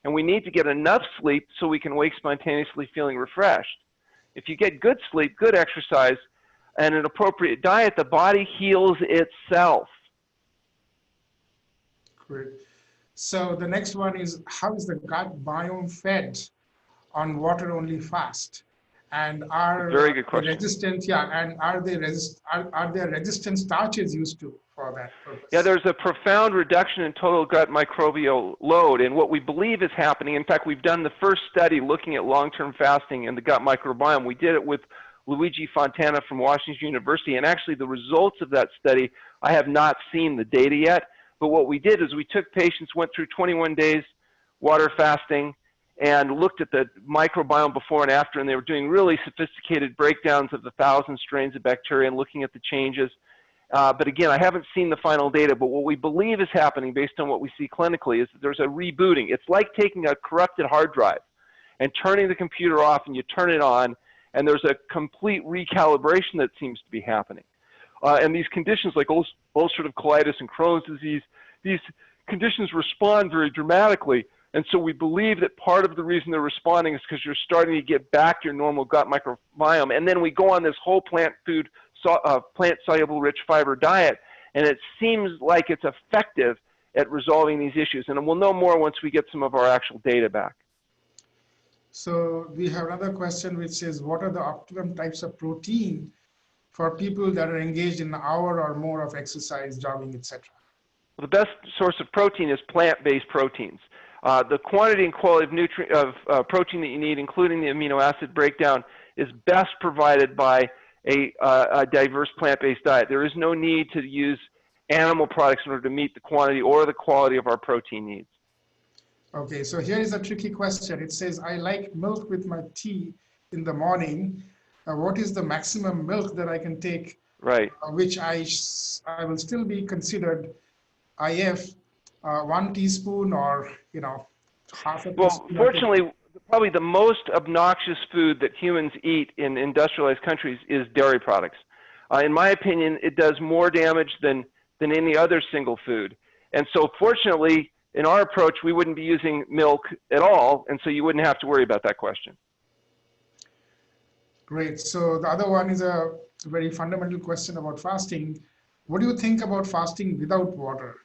And we need to get enough sleep so we can wake spontaneously feeling refreshed. If you get good sleep, good exercise, and an appropriate diet, the body heals itself. Great. So the next one is, how is the gut biome fed on water-only fast? And are very good question. Resistant? Yeah, and are there resistant starches used for that purpose? Yeah, there's a profound reduction in total gut microbial load, and what we believe is happening. In fact, we've done the first study looking at long-term fasting and the gut microbiome. We did it with Luigi Fontana from Washington University, and actually the results of that study, I have not seen the data yet, but what we did is we took patients, went through 21 days water fasting, and looked at the microbiome before and after, and they were doing really sophisticated breakdowns of the 1,000 strains of bacteria and looking at the changes. But again, I haven't seen the final data, but what we believe is happening based on what we see clinically is that there's a rebooting. It's like taking a corrupted hard drive and turning the computer off, and you turn it on, and there's a complete recalibration that seems to be happening. And these conditions like ulcerative colitis and Crohn's disease, these conditions respond very dramatically. And so we believe that part of the reason they're responding is because you're starting to get back your normal gut microbiome. And then we go on this whole plant food, plant soluble rich fiber diet, and it seems like it's effective at resolving these issues. And we'll know more once we get some of our actual data back. So we have another question which says, what are the optimum types of protein for people that are engaged in an hour or more of exercise, jogging, etc.? Well, the best source of protein is plant-based proteins. The quantity and quality of protein that you need, including the amino acid breakdown, is best provided by a diverse plant-based diet. There is no need to use animal products in order to meet the quantity or the quality of our protein needs. Okay, so here is a tricky question. It says, I like milk with my tea in the morning. What is the maximum milk that I can take? Right. Which I will still be considered IF, 1 teaspoon or, you know, half a teaspoon? Well, fortunately, probably the most obnoxious food that humans eat in industrialized countries is dairy products. In my opinion, it does more damage than any other single food. And so fortunately, in our approach, we wouldn't be using milk at all, and so you wouldn't have to worry about that question. Great. So the other one is a very fundamental question about fasting. What do you think about fasting without water?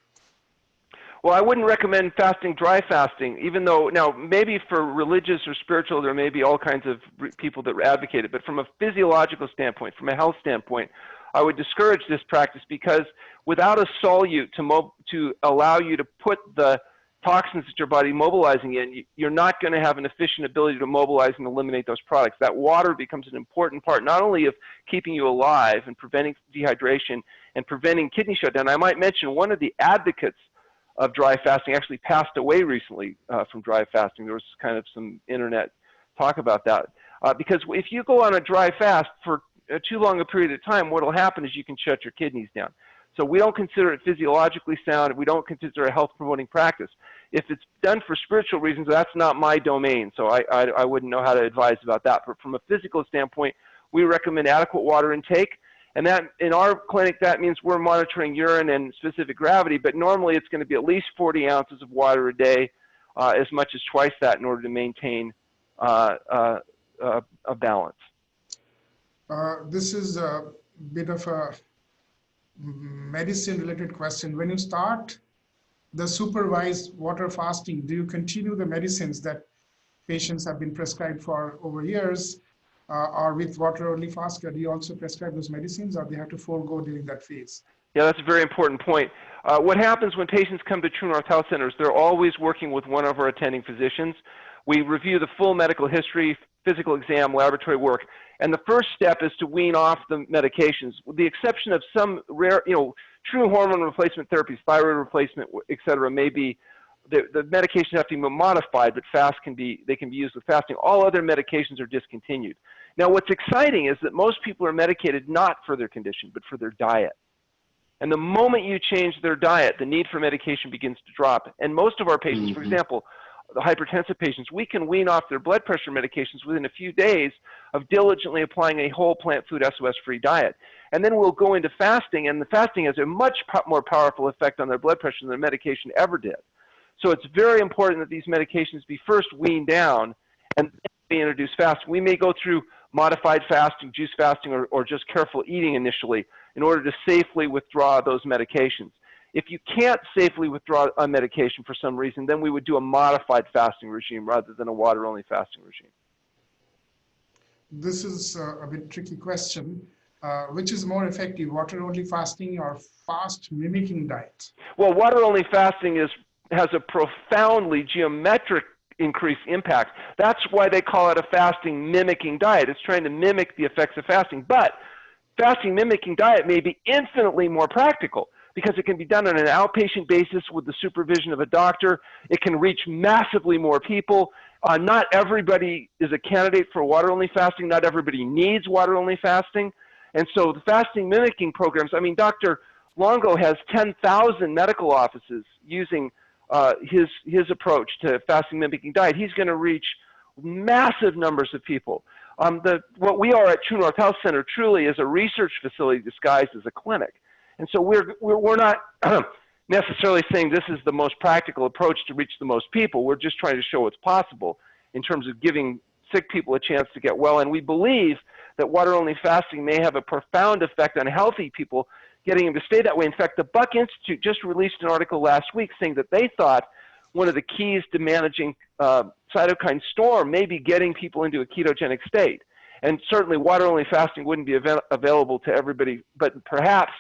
Well, I wouldn't recommend fasting, dry fasting, even though, now, maybe for religious or spiritual, there may be all kinds of people that advocate it, but from a physiological standpoint, from a health standpoint, I would discourage this practice because without a solute to allow you to put the toxins that your body mobilizing in, you're not going to have an efficient ability to mobilize and eliminate those products. That water becomes an important part, not only of keeping you alive and preventing dehydration and preventing kidney shutdown. I might mention one of the advocates of dry fasting actually passed away recently from dry fasting. There was kind of some internet talk about that. Because if you go on a dry fast for too long a period of time, what will happen is you can shut your kidneys down. So we don't consider it physiologically sound. We don't consider it a health-promoting practice. If it's done for spiritual reasons, that's not my domain, so I wouldn't know how to advise about that. But from a physical standpoint, we recommend adequate water intake. And that, in our clinic, that means we're monitoring urine and specific gravity, but normally it's going to be at least 40 ounces of water a day, as much as twice that in order to maintain a balance. This is a bit of a medicine-related question. When you start the supervised water fasting, do you continue the medicines that patients have been prescribed for over years, or with water-only fasting, do you also prescribe those medicines, or they have to forego during that phase? Yeah, that's a very important point. What happens when patients come to True North Health Centers, they're always working with one of our attending physicians. We review the full medical history, physical exam, laboratory work, and the first step is to wean off the medications, with the exception of some rare, true hormone replacement therapies, thyroid replacement, et cetera, may be, the medications have to be modified, but they can be used with fasting. All other medications are discontinued. Now, what's exciting is that most people are medicated not for their condition, but for their diet. And the moment you change their diet, the need for medication begins to drop. And most of our patients, for example, the hypertensive patients, we can wean off their blood pressure medications within a few days of diligently applying a whole plant food SOS-free diet. And then we'll go into fasting, and the fasting has a much more powerful effect on their blood pressure than their medication ever did. So it's very important that these medications be first weaned down and then be introduced fasting. We may go through modified fasting, juice fasting, or just careful eating initially in order to safely withdraw those medications. If you can't safely withdraw a medication for some reason, then we would do a modified fasting regime rather than a water-only fasting regime. This is a bit tricky question. Which is more effective, water-only fasting or fast mimicking diet? Well, water-only fasting has a profoundly geometric increased impact. That's why they call it a fasting mimicking diet. It's trying to mimic the effects of fasting. But fasting mimicking diet may be infinitely more practical because it can be done on an outpatient basis with the supervision of a doctor. It can reach massively more people. Not everybody is a candidate for water-only fasting. Not everybody needs water-only fasting. And so the fasting mimicking programs, I mean, Dr. Longo has 10,000 medical offices using his approach to fasting mimicking diet. He's going to reach massive numbers of people. What we are at True North Health Center truly is a research facility disguised as a clinic. And so we're not necessarily saying this is the most practical approach to reach the most people. We're just trying to show what's possible in terms of giving sick people a chance to get well. And we believe that water-only fasting may have a profound effect on healthy people, getting them to stay that way. In fact, the Buck Institute just released an article last week saying that they thought one of the keys to managing cytokine storm may be getting people into a ketogenic state. And certainly water-only fasting wouldn't be available to everybody, but perhaps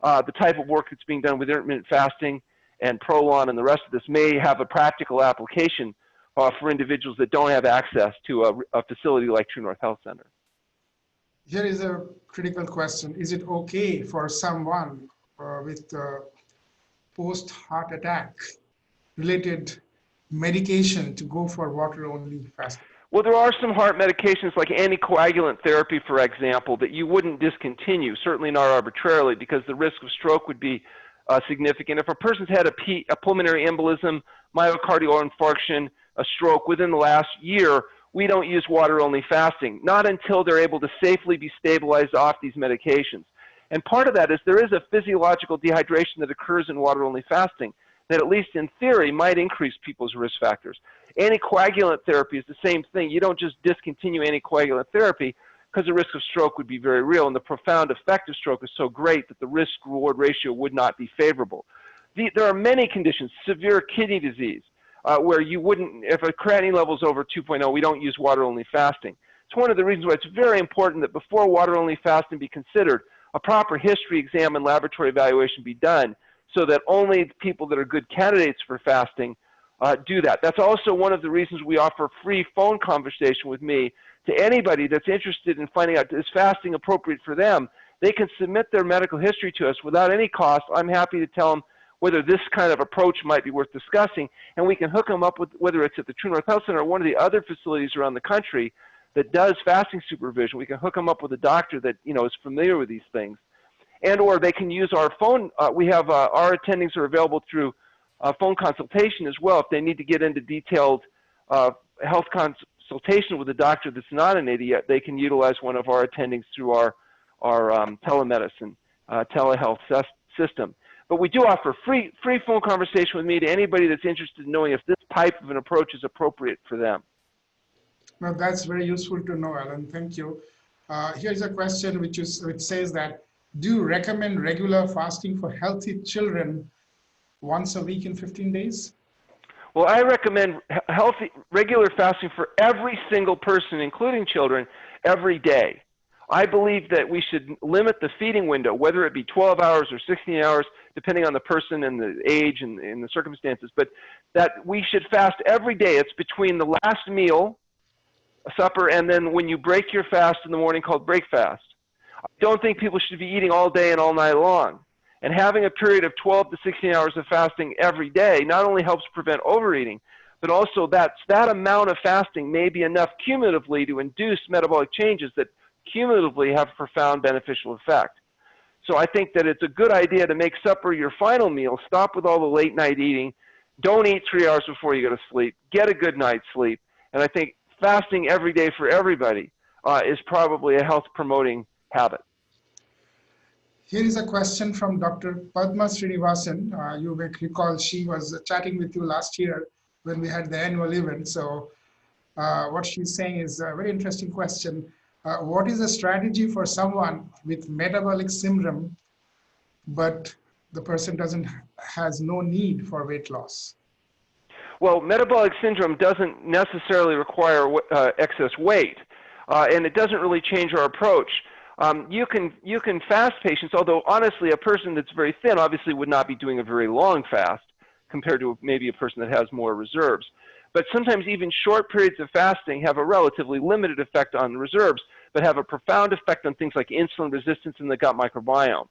the type of work that's being done with intermittent fasting and Prolon and the rest of this may have a practical application for individuals that don't have access to a facility like True North Health Center. Here is a critical question. Is it okay for someone with post-heart attack related medication to go for water-only fasting? Well, there are some heart medications like anticoagulant therapy, for example, that you wouldn't discontinue, certainly not arbitrarily, because the risk of stroke would be significant. If a person's had a pulmonary embolism, myocardial infarction, a stroke within the last year, we don't use water-only fasting, not until they're able to safely be stabilized off these medications. And part of that is there is a physiological dehydration that occurs in water-only fasting that, at least in theory, might increase people's risk factors. Anticoagulant therapy is the same thing. You don't just discontinue anticoagulant therapy because the risk of stroke would be very real, and the profound effect of stroke is so great that the risk-reward ratio would not be favorable. There are many conditions, severe kidney disease, where you wouldn't, if a creatinine level is over 2.0, we don't use water-only fasting. It's one of the reasons why it's very important that before water-only fasting be considered, a proper history exam and laboratory evaluation be done so that only people that are good candidates for fasting do that. That's also one of the reasons we offer free phone conversation with me to anybody that's interested in finding out is fasting appropriate for them. They can submit their medical history to us without any cost. I'm happy to tell them whether this kind of approach might be worth discussing, and we can hook them up with, whether it's at the True North Health Center or one of the other facilities around the country that does fasting supervision. We can hook them up with a doctor that is familiar with these things, and or they can use our phone. We have our attendings are available through phone consultation as well. If they need to get into detailed health consultation with a doctor that's not an idiot, they can utilize one of our attendings through our telemedicine telehealth system. But we do offer free phone conversation with me to anybody that's interested in knowing if this type of an approach is appropriate for them. Well, that's very useful to know, Alan. Thank you. Here's a question which says that, do you recommend regular fasting for healthy children once a week in 15 days? Well, I recommend healthy, regular fasting for every single person, including children, every day. I believe that we should limit the feeding window, whether it be 12 hours or 16 hours, depending on the person and the age and the circumstances, but that we should fast every day. It's between the last meal, supper, and then when you break your fast in the morning, called break fast. I don't think people should be eating all day and all night long. And having a period of 12 to 16 hours of fasting every day not only helps prevent overeating, but also that amount of fasting may be enough cumulatively to induce metabolic changes that cumulatively have profound beneficial effect. So I think that it's a good idea to make supper your final meal. Stop with all the late night eating. Don't eat 3 hours before you go to sleep. Get a good night's sleep. And I think fasting every day for everybody is probably a health promoting habit. Here is a question from Dr. Padma Srinivasan. You may recall she was chatting with you last year when we had the annual event. So what she's saying is a very interesting question. What is the strategy for someone with metabolic syndrome, but the person has no need for weight loss? Well, metabolic syndrome doesn't necessarily require excess weight, and it doesn't really change our approach. You can fast patients, although honestly, a person that's very thin obviously would not be doing a very long fast compared to maybe a person that has more reserves. But sometimes even short periods of fasting have a relatively limited effect on reserves, but have a profound effect on things like insulin resistance and the gut microbiome.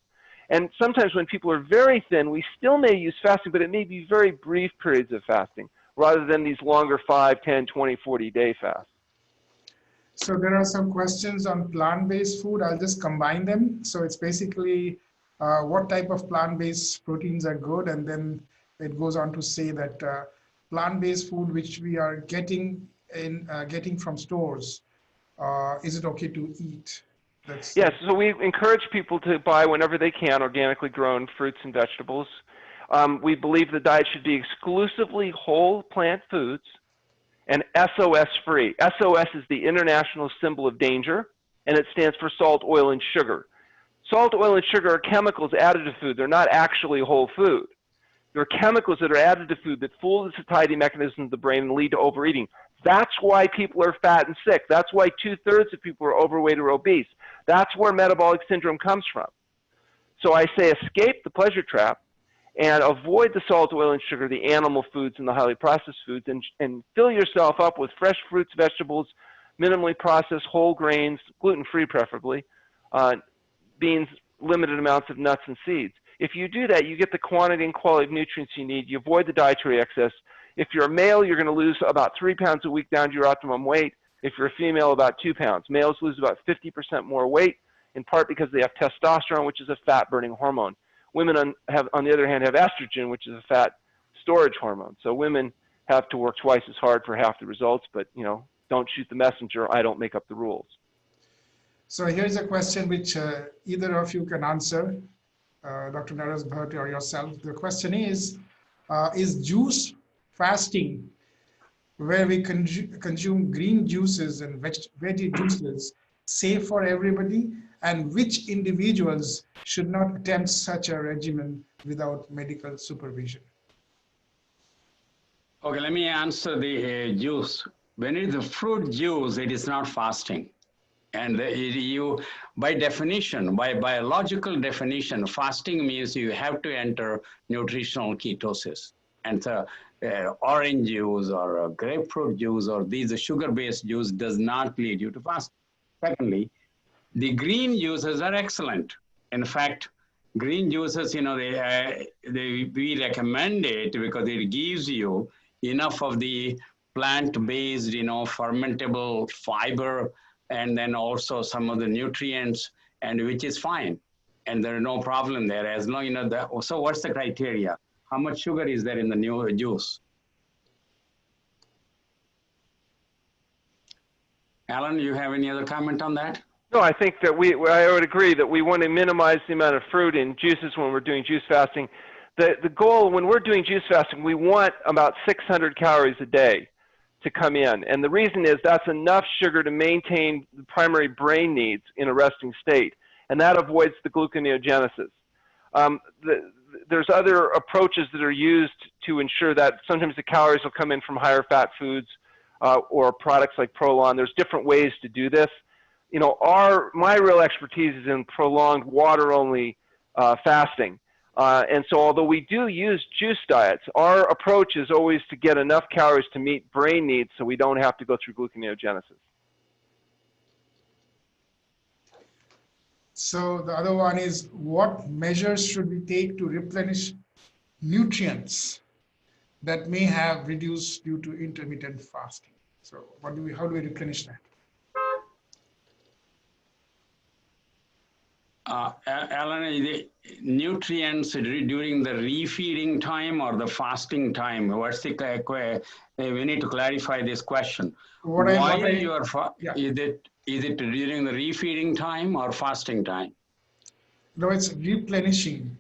And sometimes when people are very thin, we still may use fasting, but it may be very brief periods of fasting rather than these longer 5, 10, 20, 40-day fasts. So there are some questions on plant-based food. I'll just combine them. So it's basically what type of plant-based proteins are good, and then it goes on to say that plant-based food which we are getting from stores, is it okay to eat? Yes, so we encourage people to buy whenever they can organically grown fruits and vegetables. We believe the diet should be exclusively whole plant foods and SOS free. SOS is the international symbol of danger, and it stands for salt, oil, and sugar. Salt, oil, and sugar are chemicals added to food. They're not actually whole food. They're chemicals that are added to food that fool the satiety mechanism of the brain and lead to overeating. That's why people are fat and sick. That's why 2/3 of people are overweight or obese. That's where metabolic syndrome comes from. So I say escape the pleasure trap and avoid the salt, oil, and sugar, the animal foods and the highly processed foods, and fill yourself up with fresh fruits, vegetables, minimally processed whole grains, gluten-free preferably, beans, limited amounts of nuts and seeds. If you do that, you get the quantity and quality of nutrients you need. You avoid the dietary excess. If you're a male, you're going to lose about 3 pounds a week down to your optimum weight. If you're a female, about 2 pounds. Males lose about 50% more weight, in part because they have testosterone, which is a fat-burning hormone. Women, on the other hand, have estrogen, which is a fat storage hormone. So women have to work twice as hard for half the results, but, you know, don't shoot the messenger. I don't make up the rules. So here's a question which either of you can answer, Dr. Naraz Bhatt or yourself. The question is juice fasting, where we consume green juices and veggie juices, safe for everybody? And which individuals should not attempt such a regimen without medical supervision? Okay, let me answer the juice. When it is a fruit juice, it is not fasting. And by definition, by biological definition, fasting means you have to enter nutritional ketosis. And orange juice or grapefruit juice or these sugar-based juice does not lead you to fasting. Secondly, the green juices are excellent. In fact, green juices, you know, we recommend it because it gives you enough of the plant-based, you know, fermentable fiber, and then also some of the nutrients, and which is fine. And there is no problem there as long, you know, so what's the criteria? How much sugar is there in the new juice? Alan, you have any other comment on that? No, I think that I would agree that we want to minimize the amount of fruit in juices when we're doing juice fasting. The goal when we're doing juice fasting, we want about 600 calories a day to come in. And the reason is that's enough sugar to maintain the primary brain needs in a resting state. And that avoids the gluconeogenesis. there's other approaches that are used to ensure that sometimes the calories will come in from higher fat foods or products like Prolon. There's different ways to do this. You know, my real expertise is in prolonged water-only fasting. And so although we do use juice diets, our approach is always to get enough calories to meet brain needs so we don't have to go through gluconeogenesis. So the other one is, what measures should we take to replenish nutrients that may have reduced due to intermittent fasting? So how do we replenish that? Alan, the nutrients during the refeeding time or the fasting time? What's the we need to clarify this question. Is it during the refeeding time or fasting time? No, it's replenishing.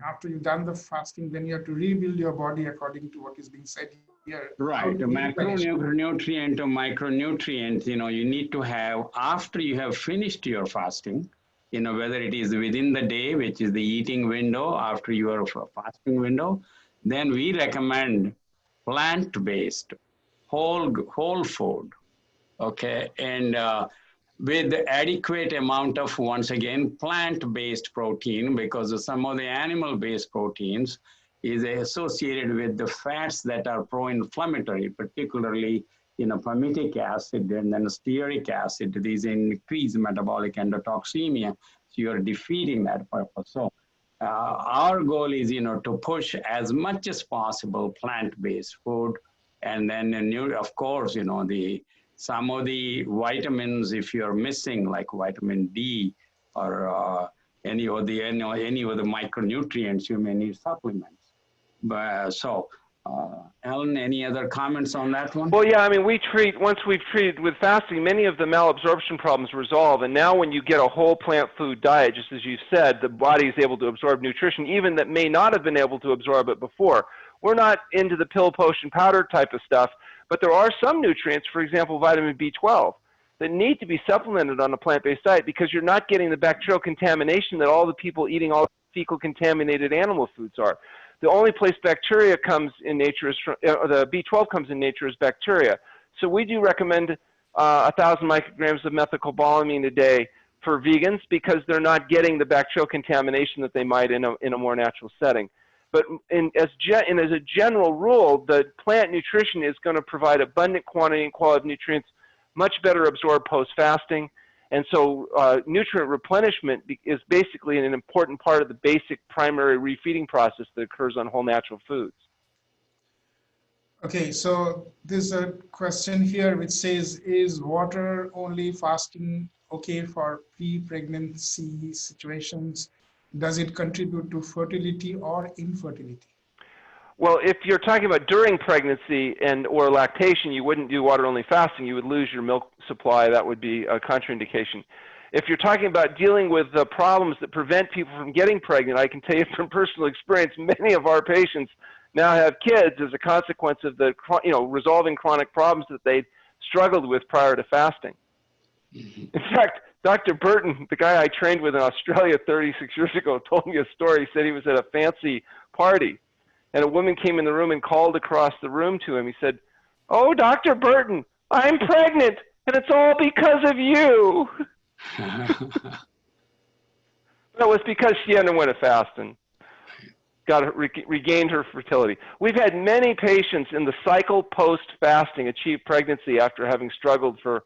After you've done the fasting, then you have to rebuild your body according to what is being said here. Right, the macronutrient or micronutrient, you know, you need to have after you have finished your fasting, you know, whether it is within the day, which is the eating window, after your fasting window, then we recommend plant-based, whole food, okay, and with the adequate amount of, once again, plant-based protein, because some of the animal-based proteins is associated with the fats that are pro-inflammatory, particularly, you know, palmitic acid and then stearic acid. These increase metabolic endotoxemia. So you're defeating that purpose. So our goal is, you know, to push as much as possible plant-based food. And then, of course, you know, some of the vitamins, if you're missing, like vitamin D or any of the micronutrients, you may need supplements. But Alan, any other comments on that one? Well, yeah, I mean, once we've treated with fasting, many of the malabsorption problems resolve. And now when you get a whole plant food diet, just as you said, the body is able to absorb nutrition, even that may not have been able to absorb it before. We're not into the pill, potion, powder type of stuff, but there are some nutrients, for example, vitamin B12, that need to be supplemented on a plant-based diet because you're not getting the bacterial contamination that all the people eating all fecal contaminated animal foods are. The only place bacteria comes in nature is the B12 comes in nature is bacteria. So we do recommend 1,000 micrograms of methylcobalamin a day for vegans because they're not getting the bacterial contamination that they might in a more natural setting. But as a general rule, the plant nutrition is going to provide abundant quantity and quality of nutrients, much better absorbed post-fasting. And so nutrient replenishment is basically an important part of the basic primary refeeding process that occurs on whole natural foods. Okay, so there's a question here which says, is water-only fasting okay for pre-pregnancy situations? Does it contribute to fertility or infertility? Well, if you're talking about during pregnancy or lactation, you wouldn't do water-only fasting. You would lose your milk supply. That would be a contraindication. If you're talking about dealing with the problems that prevent people from getting pregnant, I can tell you from personal experience, many of our patients now have kids as a consequence of the, resolving chronic problems that they struggled with prior to fasting. In fact, Dr. Burton, the guy I trained with in Australia 36 years ago, told me a story. He said he was at a fancy party, and a woman came in the room and called across the room to him. He said, "Oh, Dr. Burton, I'm pregnant, and it's all because of you." That was because she underwent a fast and regained her fertility. We've had many patients in the cycle post-fasting achieve pregnancy after having struggled for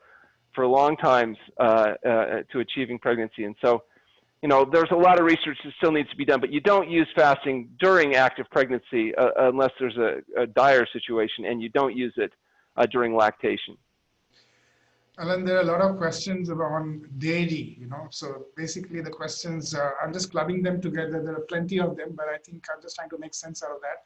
long times to achieving pregnancy. And so, there's a lot of research that still needs to be done, but you don't use fasting during active pregnancy unless there's a dire situation, and you don't use it during lactation. Alan, there are a lot of questions on dairy, so basically the questions, I'm just clubbing them together. There are plenty of them, but I think I'm just trying to make sense out of that.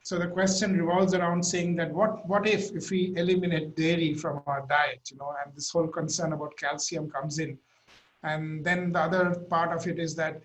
So the question revolves around saying that what if we eliminate dairy from our diet, and this whole concern about calcium comes in. And then the other part of it is that,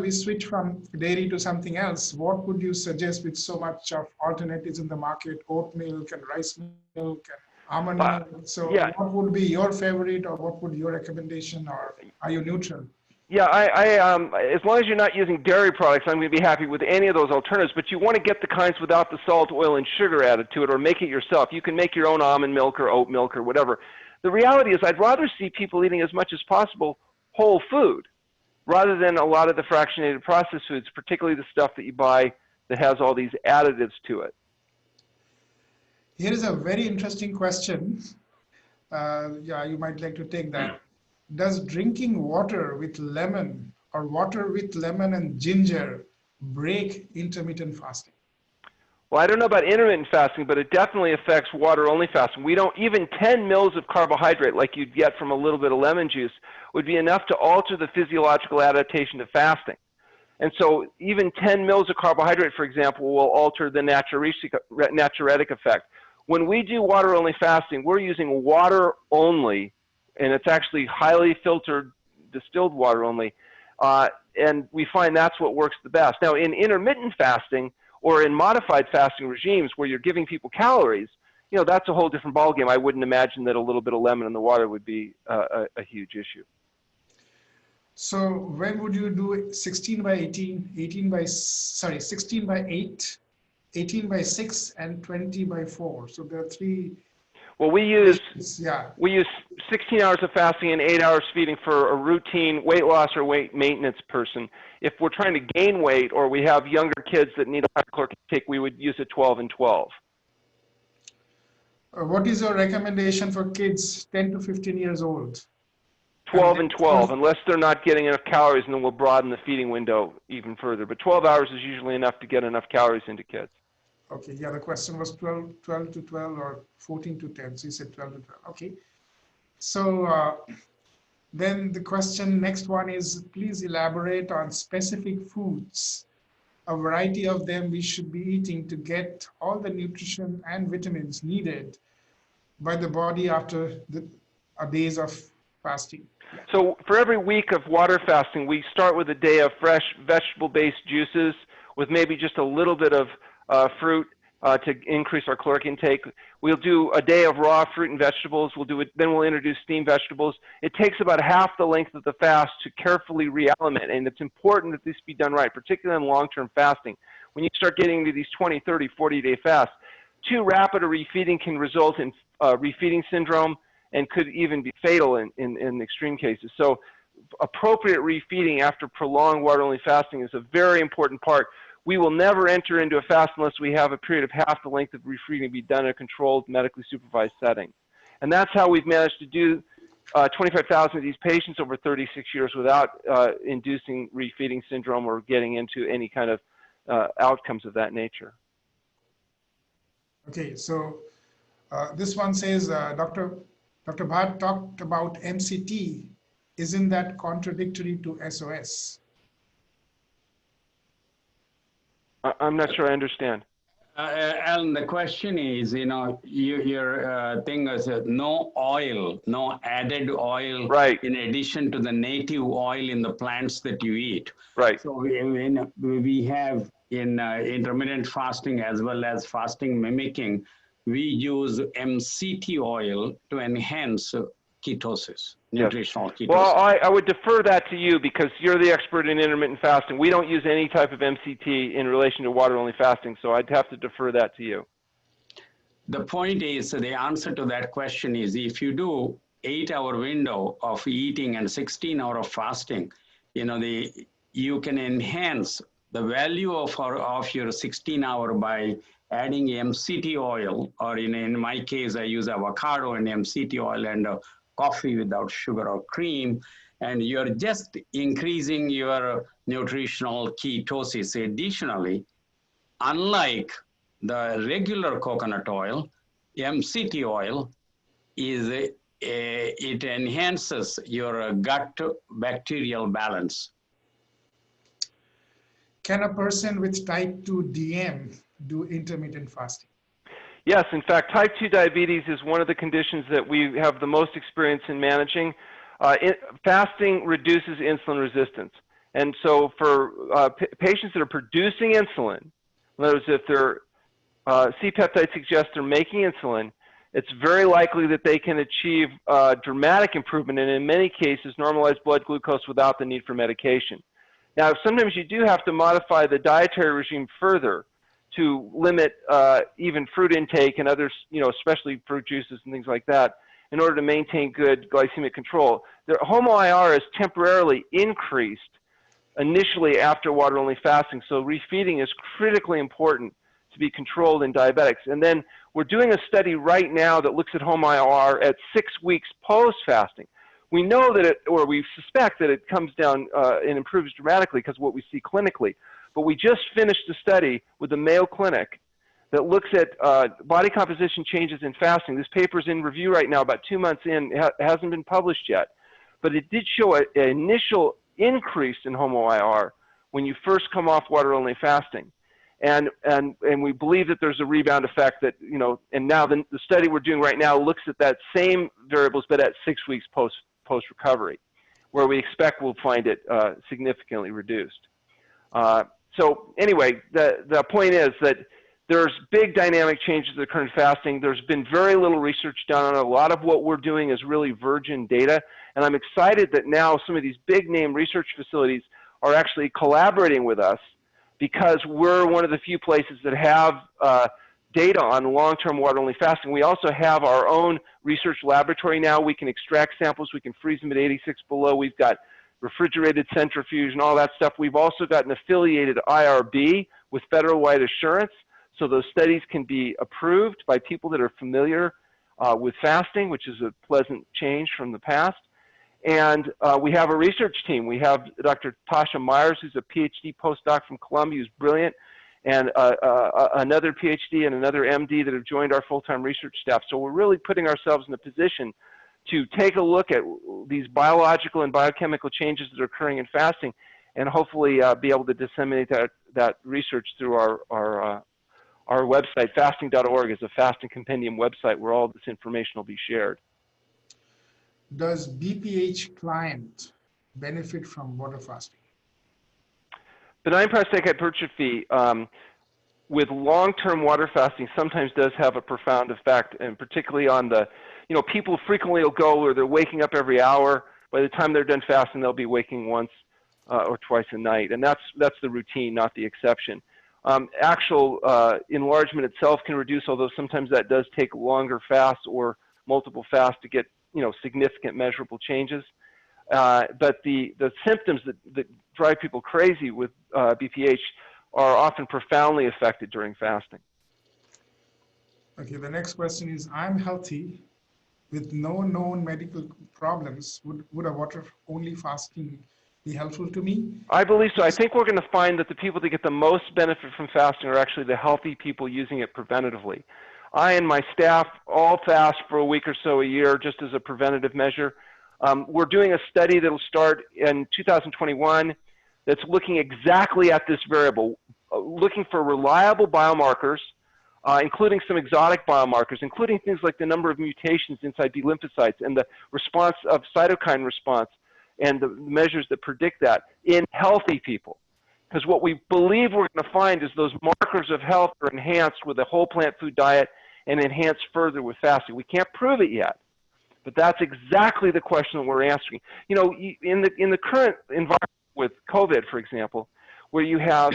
we switch from dairy to something else. What would you suggest with so much of alternatives in the market, oat milk and rice milk and almond milk? So yeah. What would be your favorite, or what would your recommendation, or are you neutral? Yeah, as long as you're not using dairy products, I'm going to be happy with any of those alternatives. But you want to get the kinds without the salt, oil, and sugar added to it, or make it yourself. You can make your own almond milk or oat milk or whatever. The reality is I'd rather see people eating as much as possible whole food rather than a lot of the fractionated processed foods, particularly the stuff that you buy that has all these additives to it. Here is a very interesting question. Yeah, you might like to take that. Does drinking water with lemon or water with lemon and ginger break intermittent fasting? Well, I don't know about intermittent fasting, but it definitely affects water-only fasting. We don't, even 10 mils of carbohydrate like you'd get from a little bit of lemon juice would be enough to alter the physiological adaptation to fasting. And so even 10 mils of carbohydrate, for example, will alter the natriuretic effect. When we do water-only fasting, we're using water only, and it's actually highly filtered distilled water only, and we find that's what works the best. Now, in intermittent fasting or in modified fasting regimes where you're giving people calories, you know, that's a whole different ballgame. I wouldn't imagine that a little bit of lemon in the water would be a huge issue. So when would you do 16 by 18, 16 by 8, 18 by 6, and 20 by 4? So there are three. Well, we use 16 hours of fasting and 8 hours feeding for a routine weight loss or weight maintenance person. If we're trying to gain weight or we have younger kids that need a high caloric intake, we would use a 12 and 12. What is your recommendation for kids 10 to 15 years old? 12 and 12, unless they're not getting enough calories, and then we'll broaden the feeding window even further. But 12 hours is usually enough to get enough calories into kids. Okay, yeah, the question was 12 to 12 or 14 to 10. So you said 12 to 12. Okay. So then the question, next one is, please elaborate on specific foods, a variety of them we should be eating to get all the nutrition and vitamins needed by the body after the days of fasting. So for every week of water fasting, we start with a day of fresh vegetable-based juices with maybe just a little bit of fruit to increase our caloric intake. We'll do a day of raw fruit and vegetables. Then we'll introduce steamed vegetables. It takes about half the length of the fast to carefully realiment, and it's important that this be done right, particularly in long-term fasting. When you start getting into these 20, 30, 40-day fasts, too rapid a refeeding can result in refeeding syndrome and could even be fatal in extreme cases. So appropriate refeeding after prolonged water-only fasting is a very important part. We will never enter into a fast unless we have a period of half the length of refeeding be done in a controlled, medically supervised setting. And that's how we've managed to do 25,000 of these patients over 36 years without inducing refeeding syndrome or getting into any kind of outcomes of that nature. Okay, so this one says, Dr. Bhatt talked about MCT. Isn't that contradictory to SOS? I'm not sure I understand. Alan, the question is, you know, your thing is no oil, no added oil, right, in addition to the native oil in the plants that you eat. Right. So we have in intermittent fasting as well as fasting mimicking, we use MCT oil to enhance ketosis, nutritional ketosis. Well, I would defer that to you because you're the expert in intermittent fasting. We don't use any type of MCT in relation to water-only fasting, so I'd have to defer that to you. The point is, the answer to that question is, if you do 8-hour window of eating and 16-hour of fasting, you know, you can enhance the value of your 16-hour by adding MCT oil, or in my case, I use avocado and MCT oil and coffee without sugar or cream, and you're just increasing your nutritional ketosis. Additionally, unlike the regular coconut oil, MCT oil it enhances your gut bacterial balance. Can a person with type 2 DM do intermittent fasting? Yes, in fact, type 2 diabetes is one of the conditions that we have the most experience in managing. Fasting reduces insulin resistance. And so for patients that are producing insulin, in other words, if their C-peptide suggests they're making insulin, it's very likely that they can achieve dramatic improvement, and in many cases, normalize blood glucose without the need for medication. Now, sometimes you do have to modify the dietary regime further to limit even fruit intake and others, especially fruit juices and things like that, in order to maintain good glycemic control. The HOMO-IR is temporarily increased initially after water-only fasting, so refeeding is critically important to be controlled in diabetics. And then we're doing a study right now that looks at HOMO-IR at 6 weeks post-fasting. We know that or we suspect that it comes down and improves dramatically because of what we see clinically. But we just finished a study with the Mayo Clinic that looks at body composition changes in fasting. This paper's in review right now, about 2 months in. It hasn't been published yet. But it did show an initial increase in HOMO-IR when you first come off water-only fasting. And we believe that there's a rebound effect that, and now the study we're doing right now looks at that same variables, but at 6 weeks post-recovery, where we expect we'll find it significantly reduced. So anyway, the point is that there's big dynamic changes that occur in fasting. There's been very little research done on it. A lot of what we're doing is really virgin data. And I'm excited that now some of these big name research facilities are actually collaborating with us because we're one of the few places that have data on long-term water-only fasting. We also have our own research laboratory now. We can extract samples. We can freeze them at 86 below. We've got refrigerated centrifuge and all that stuff. We've also got an affiliated IRB with federal-wide assurance. So those studies can be approved by people that are familiar with fasting, which is a pleasant change from the past. And we have a research team. We have Dr. Tasha Myers, who's a PhD postdoc from Columbia, who's brilliant, and another PhD and another MD that have joined our full-time research staff. So we're really putting ourselves in a position to take a look at these biological and biochemical changes that are occurring in fasting and hopefully be able to disseminate that research through our website. Fasting.org is a fasting compendium website where all this information will be shared. Does BPH client benefit from water fasting? Benign prostatic hypertrophy with long-term water fasting sometimes does have a profound effect, and particularly on the, people frequently will go where they're waking up every hour. By the time they're done fasting, they'll be waking once or twice a night, and that's the routine, not the exception. Actual enlargement itself can reduce, although sometimes that does take longer fasts or multiple fasts to get significant measurable changes. But the symptoms that drive people crazy with BPH are often profoundly affected during fasting. Okay, the next question is, I'm healthy with no known medical problems. Would a water-only fasting be helpful to me? I believe so. I think we're going to find that the people that get the most benefit from fasting are actually the healthy people using it preventatively. I and my staff all fast for a week or so a year just as a preventative measure. We're doing a study that will start in 2021 that's looking exactly at this variable, looking for reliable biomarkers, including some exotic biomarkers, including things like the number of mutations inside B lymphocytes and the response of cytokine response and the measures that predict that in healthy people. Because what we believe we're going to find is those markers of health are enhanced with a whole plant food diet and enhanced further with fasting. We can't prove it yet, but that's exactly the question that we're answering. In the current environment with COVID, for example, where you have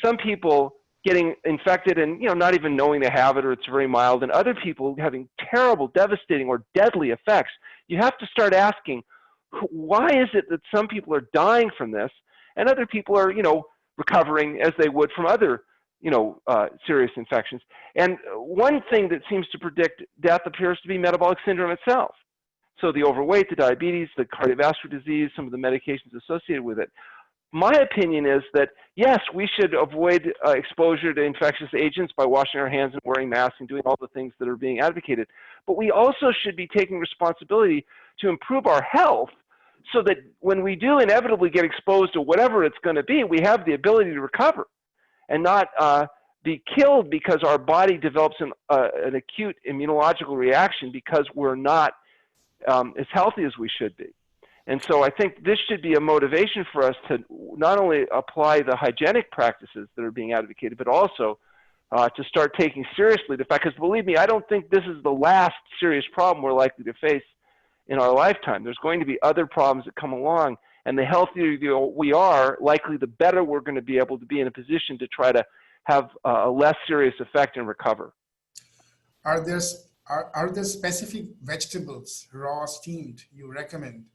some people getting infected and not even knowing they have it or it's very mild, and other people having terrible, devastating, or deadly effects, you have to start asking, why is it that some people are dying from this and other people are, recovering as they would from other, serious infections? And one thing that seems to predict death appears to be metabolic syndrome itself. So the overweight, the diabetes, the cardiovascular disease, some of the medications associated with it. My opinion is that, yes, we should avoid exposure to infectious agents by washing our hands and wearing masks and doing all the things that are being advocated. But we also should be taking responsibility to improve our health so that when we do inevitably get exposed to whatever it's going to be, we have the ability to recover and not be killed because our body develops an acute immunological reaction because we're not as healthy as we should be. And so I think this should be a motivation for us to not only apply the hygienic practices that are being advocated, but also to start taking seriously the fact, because believe me, I don't think this is the last serious problem we're likely to face in our lifetime. There's going to be other problems that come along, and the healthier we are, likely the better we're going to be able to be in a position to try to have a less serious effect and recover. Are there specific vegetables, raw, steamed, you recommend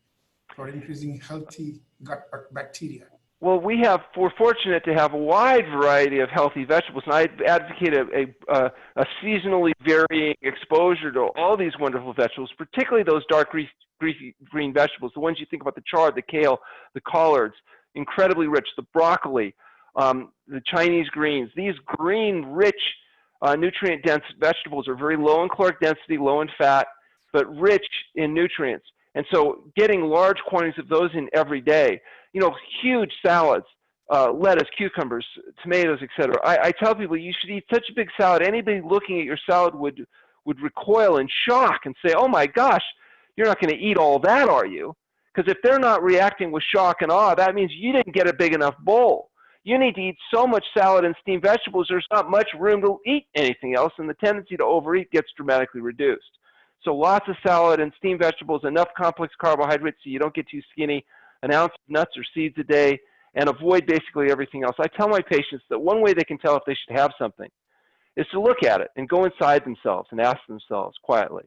for increasing healthy gut bacteria? Well, we're fortunate to have a wide variety of healthy vegetables, and I advocate a seasonally varying exposure to all these wonderful vegetables, particularly those dark green vegetables, the ones you think about, the chard, the kale, the collards, incredibly rich, the broccoli, the Chinese greens. These green, rich, nutrient-dense vegetables are very low in caloric density, low in fat, but rich in nutrients. And so getting large quantities of those in every day, huge salads, lettuce, cucumbers, tomatoes, etc. I tell people you should eat such a big salad, anybody looking at your salad would recoil in shock and say, oh my gosh, you're not going to eat all that, are you? Because if they're not reacting with shock and awe, that means you didn't get a big enough bowl. You need to eat so much salad and steamed vegetables, there's not much room to eat anything else, and the tendency to overeat gets dramatically reduced. So lots of salad and steamed vegetables, enough complex carbohydrates so you don't get too skinny, an ounce of nuts or seeds a day, and avoid basically everything else. I tell my patients that one way they can tell if they should have something is to look at it and go inside themselves and ask themselves quietly,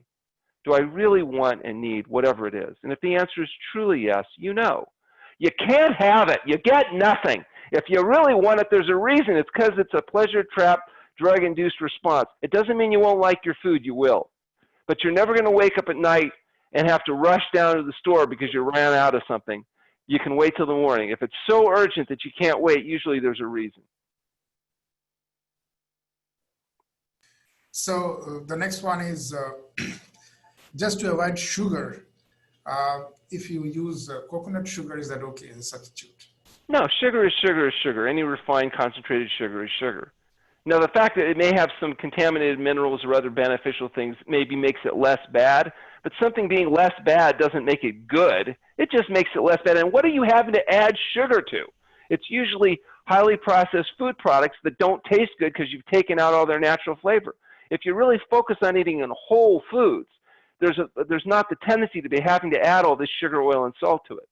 do I really want and need whatever it is? And if the answer is truly yes, you know. You can't have it. You get nothing. If you really want it, there's a reason. It's because it's a pleasure trap, drug-induced response. It doesn't mean you won't like your food. You will. But you're never going to wake up at night and have to rush down to the store because you ran out of something. You can wait till the morning. If it's so urgent that you can't wait, usually there's a reason. So the next one is just to avoid sugar. If you use coconut sugar, is that okay as a substitute? No, sugar is sugar is sugar. Any refined concentrated sugar is sugar. Now, the fact that it may have some contaminated minerals or other beneficial things maybe makes it less bad, but something being less bad doesn't make it good. It just makes it less bad. And what are you having to add sugar to? It's usually highly processed food products that don't taste good because you've taken out all their natural flavor. If you really focus on eating in whole foods, there's not the tendency to be having to add all this sugar, oil, and salt to it.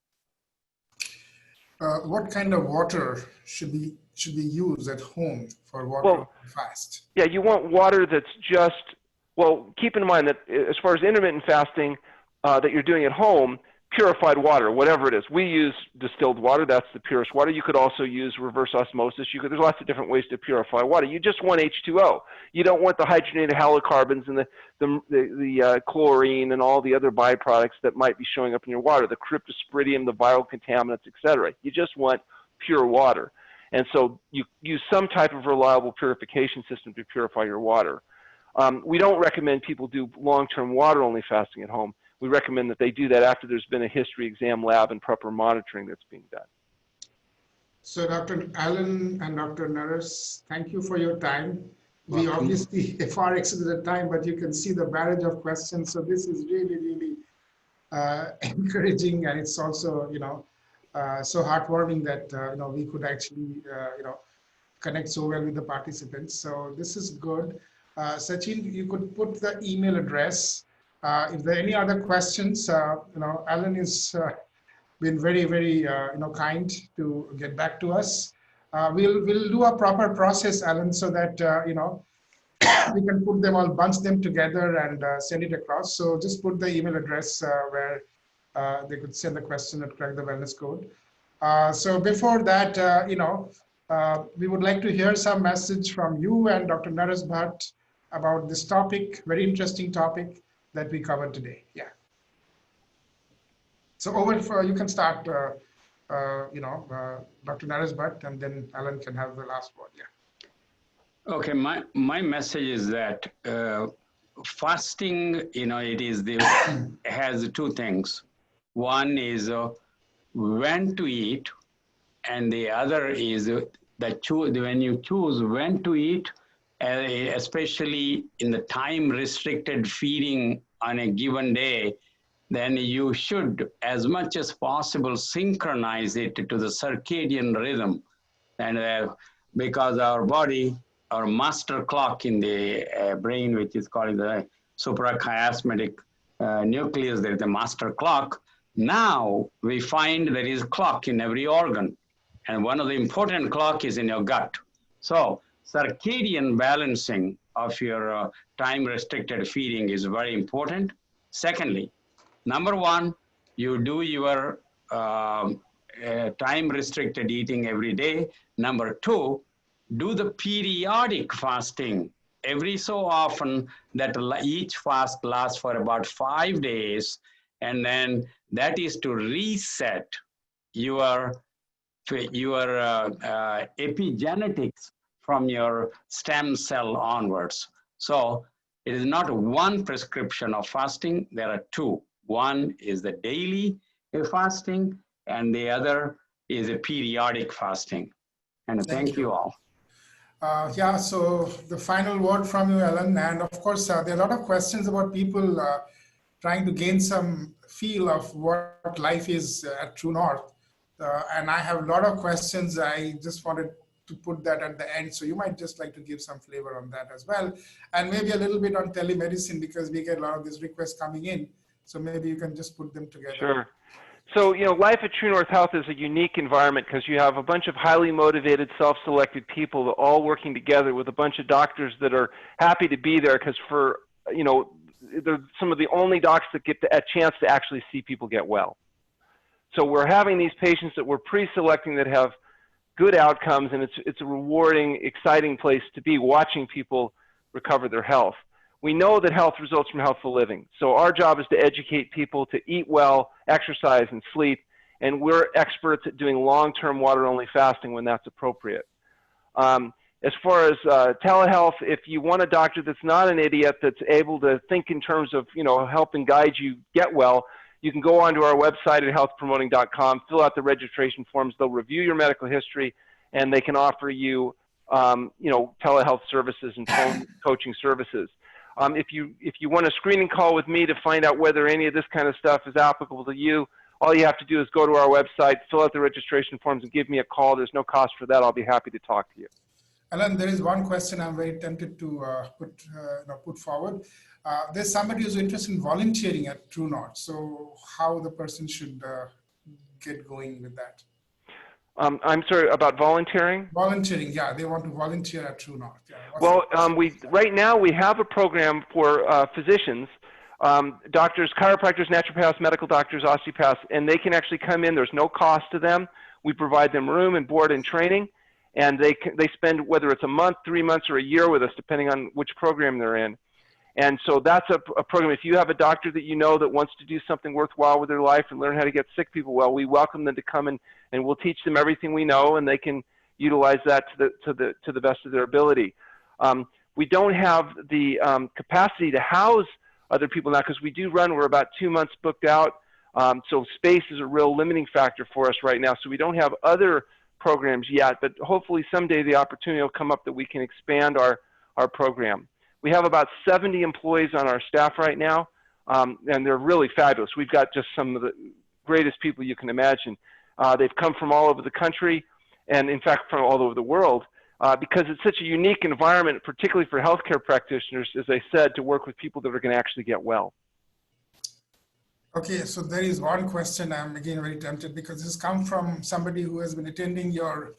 What kind of water should we use at home for water fast? Yeah, you want water that's just, well, keep in mind that as far as intermittent fasting that you're doing at home, purified water, whatever it is. We use distilled water. That's the purest water. You could also use reverse osmosis. There's lots of different ways to purify water. You just want H2O. You don't want the hydrogenated halocarbons and the chlorine and all the other byproducts that might be showing up in your water, the cryptosporidium, the viral contaminants, etc. You just want pure water. And so you use some type of reliable purification system to purify your water. We don't recommend people do long-term water-only fasting at home. We recommend that they do that after there's been a history exam lab and proper monitoring that's being done. So Dr. Allen and Dr. Naresh, thank you for your time. We obviously far exceeded the time, but you can see the barrage of questions. So this is really, really encouraging, and it's also, so heartwarming that we could actually, connect so well with the participants. So this is good. Sachin, you could put the email address. If there are any other questions, Alan has been very, very, kind to get back to us. We'll do a proper process, Alan, so that, we can put them all, bunch them together and send it across. So just put the email address where they could send the question at Crack the Wellness Code. So before that, we would like to hear some message from you and Dr. Naresh Bhatt about this topic, very interesting topic that we covered today. Yeah. So you can start, Dr. Naresh Bhatt, and then Alan can have the last word. Yeah. Okay, my message is that fasting, it is has two things. One is when to eat, and the other is when you choose when to eat, especially in the time restricted feeding on a given day, then you should, as much as possible, synchronize it to the circadian rhythm. And because our body our master clock in the brain, which is called the suprachiasmatic nucleus. There is a master clock. Now we find there is a clock in every organ. And one of the important clock is in your gut. So circadian balancing of your time-restricted feeding is very important. Secondly, number one, you do your time-restricted eating every day. Number two, do the periodic fasting every so often, that each fast lasts for about 5 days. And then that is to reset your epigenetics from your stem cell onwards. So it is not one prescription of fasting. There are two. One is the daily fasting, and the other is a periodic fasting. And thank you all. Yeah, so the final word from you, Ellen. And of course, there are a lot of questions about people trying to gain some feel of what life is at True North. And I have a lot of questions. I just wanted to put that at the end. So you might just like to give some flavor on that as well. And maybe a little bit on telemedicine, because we get a lot of these requests coming in. So maybe you can just put them together. Sure. So, you know, life at True North Health is a unique environment because you have a bunch of highly motivated, self-selected people all working together with a bunch of doctors that are happy to be there because for, you know, they're some of the only docs that get a chance to actually see people get well. So we're having these patients that we're pre-selecting that have good outcomes, and it's a rewarding, exciting place to be, watching people recover their health. We know that health results from healthful living. So our job is to educate people to eat well, exercise, and sleep. And we're experts at doing long-term water-only fasting when that's appropriate. As far as telehealth, if you want a doctor that's not an idiot, that's able to think in terms of, you know, help and guide you get well, you can go onto our website at healthpromoting.com, fill out the registration forms. They'll review your medical history, and they can offer you, you know, telehealth services and coaching services. If you want a screening call with me to find out whether any of this kind of stuff is applicable to you, all you have to do is go to our website, fill out the registration forms, and give me a call. There's no cost for that. I'll be happy to talk to you. Alan, there is one question I'm very tempted to put forward. There's somebody who's interested in volunteering at True North. So how the person should get going with that? I'm sorry, about volunteering? Volunteering, yeah. They want to volunteer at True North. Yeah. Well, right now we have a program for physicians, doctors, chiropractors, naturopaths, medical doctors, osteopaths, and they can actually come in. There's no cost to them. We provide them room and board and training, and they spend, whether it's a month, 3 months, or a year with us, depending on which program they're in. And so that's a program. If you have a doctor that you know that wants to do something worthwhile with their life and learn how to get sick people well, we welcome them to come in, and we'll teach them everything we know, and they can utilize that to the best of their ability. We don't have the capacity to house other people now because we're about 2 months booked out. So space is a real limiting factor for us right now. So we don't have other programs yet, but hopefully someday the opportunity will come up that we can expand our program. We have about 70 employees on our staff right now, and they're really fabulous. We've got just some of the greatest people you can imagine. They've come from all over the country, and in fact from all over the world, because it's such a unique environment, particularly for healthcare practitioners, as I said, to work with people that are going to actually get well. Okay, so there is one question I'm again very tempted, because this has come from somebody who has been attending your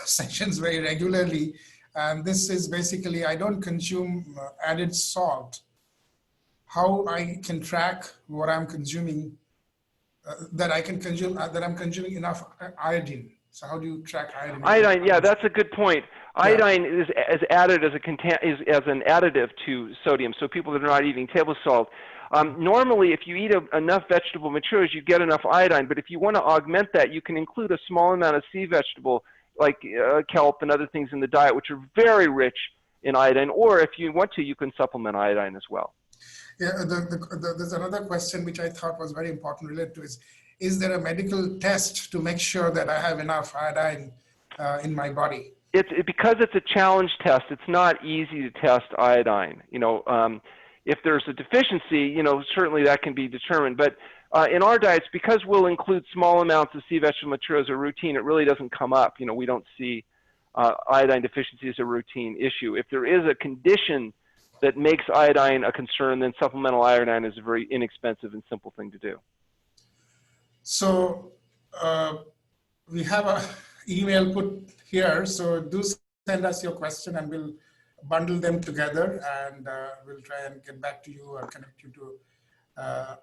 sessions very regularly. And this is basically, I don't consume added salt. How I can track what I'm consuming, that I'm consuming enough iodine. So how do you track iodine? Iodine, yeah, that's a good point. Iodine is added as an additive to sodium. So people that are not eating table salt. Normally, if you eat enough vegetable materials, you get enough iodine. But if you want to augment that, you can include a small amount of sea vegetable, like kelp and other things in the diet, which are very rich in iodine. Or if you want to, you can supplement iodine as well. Yeah, there's another question which I thought was very important related to is there a medical test to make sure that I have enough iodine in my body? Because it's a challenge test, it's not easy to test iodine. You know, if there's a deficiency, you know, certainly that can be determined. But in our diets, because we'll include small amounts of sea vegetable materials as a routine, it really doesn't come up. You know, we don't see iodine deficiency is a routine issue. If there is a condition that makes iodine a concern, then supplemental iodine is a very inexpensive and simple thing to do. So we have an email put here, so do send us your question and we'll bundle them together, and we'll try and get back to you or connect you to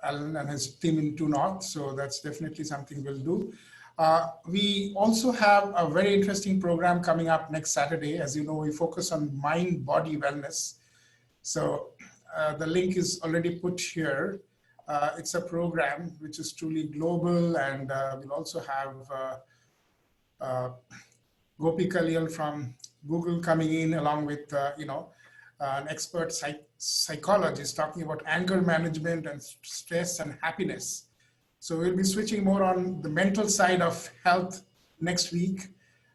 Alan and his team in True North. So that's definitely something we'll do. We also have a very interesting program coming up next Saturday. As you know, we focus on mind-body wellness. So the link is already put here. It's a program which is truly global, and we'll also have Gopi Kalil from Google coming in, along with an expert psychologist talking about anger management and stress and happiness. So we'll be switching more on the mental side of health next week,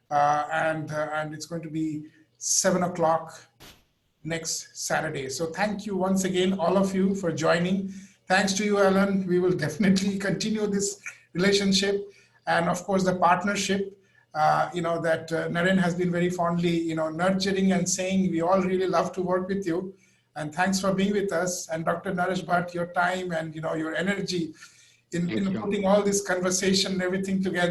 and it's going to be 7 o'clock next Saturday. So thank you once again, all of you, for joining. Thanks to you, Alan. We will definitely continue this relationship, and of course the partnership. That Naren has been very fondly, nurturing and saying we all really love to work with you. And thanks for being with us. And Dr. Naresh Bhatt, your time and your energy in putting all this conversation and everything together.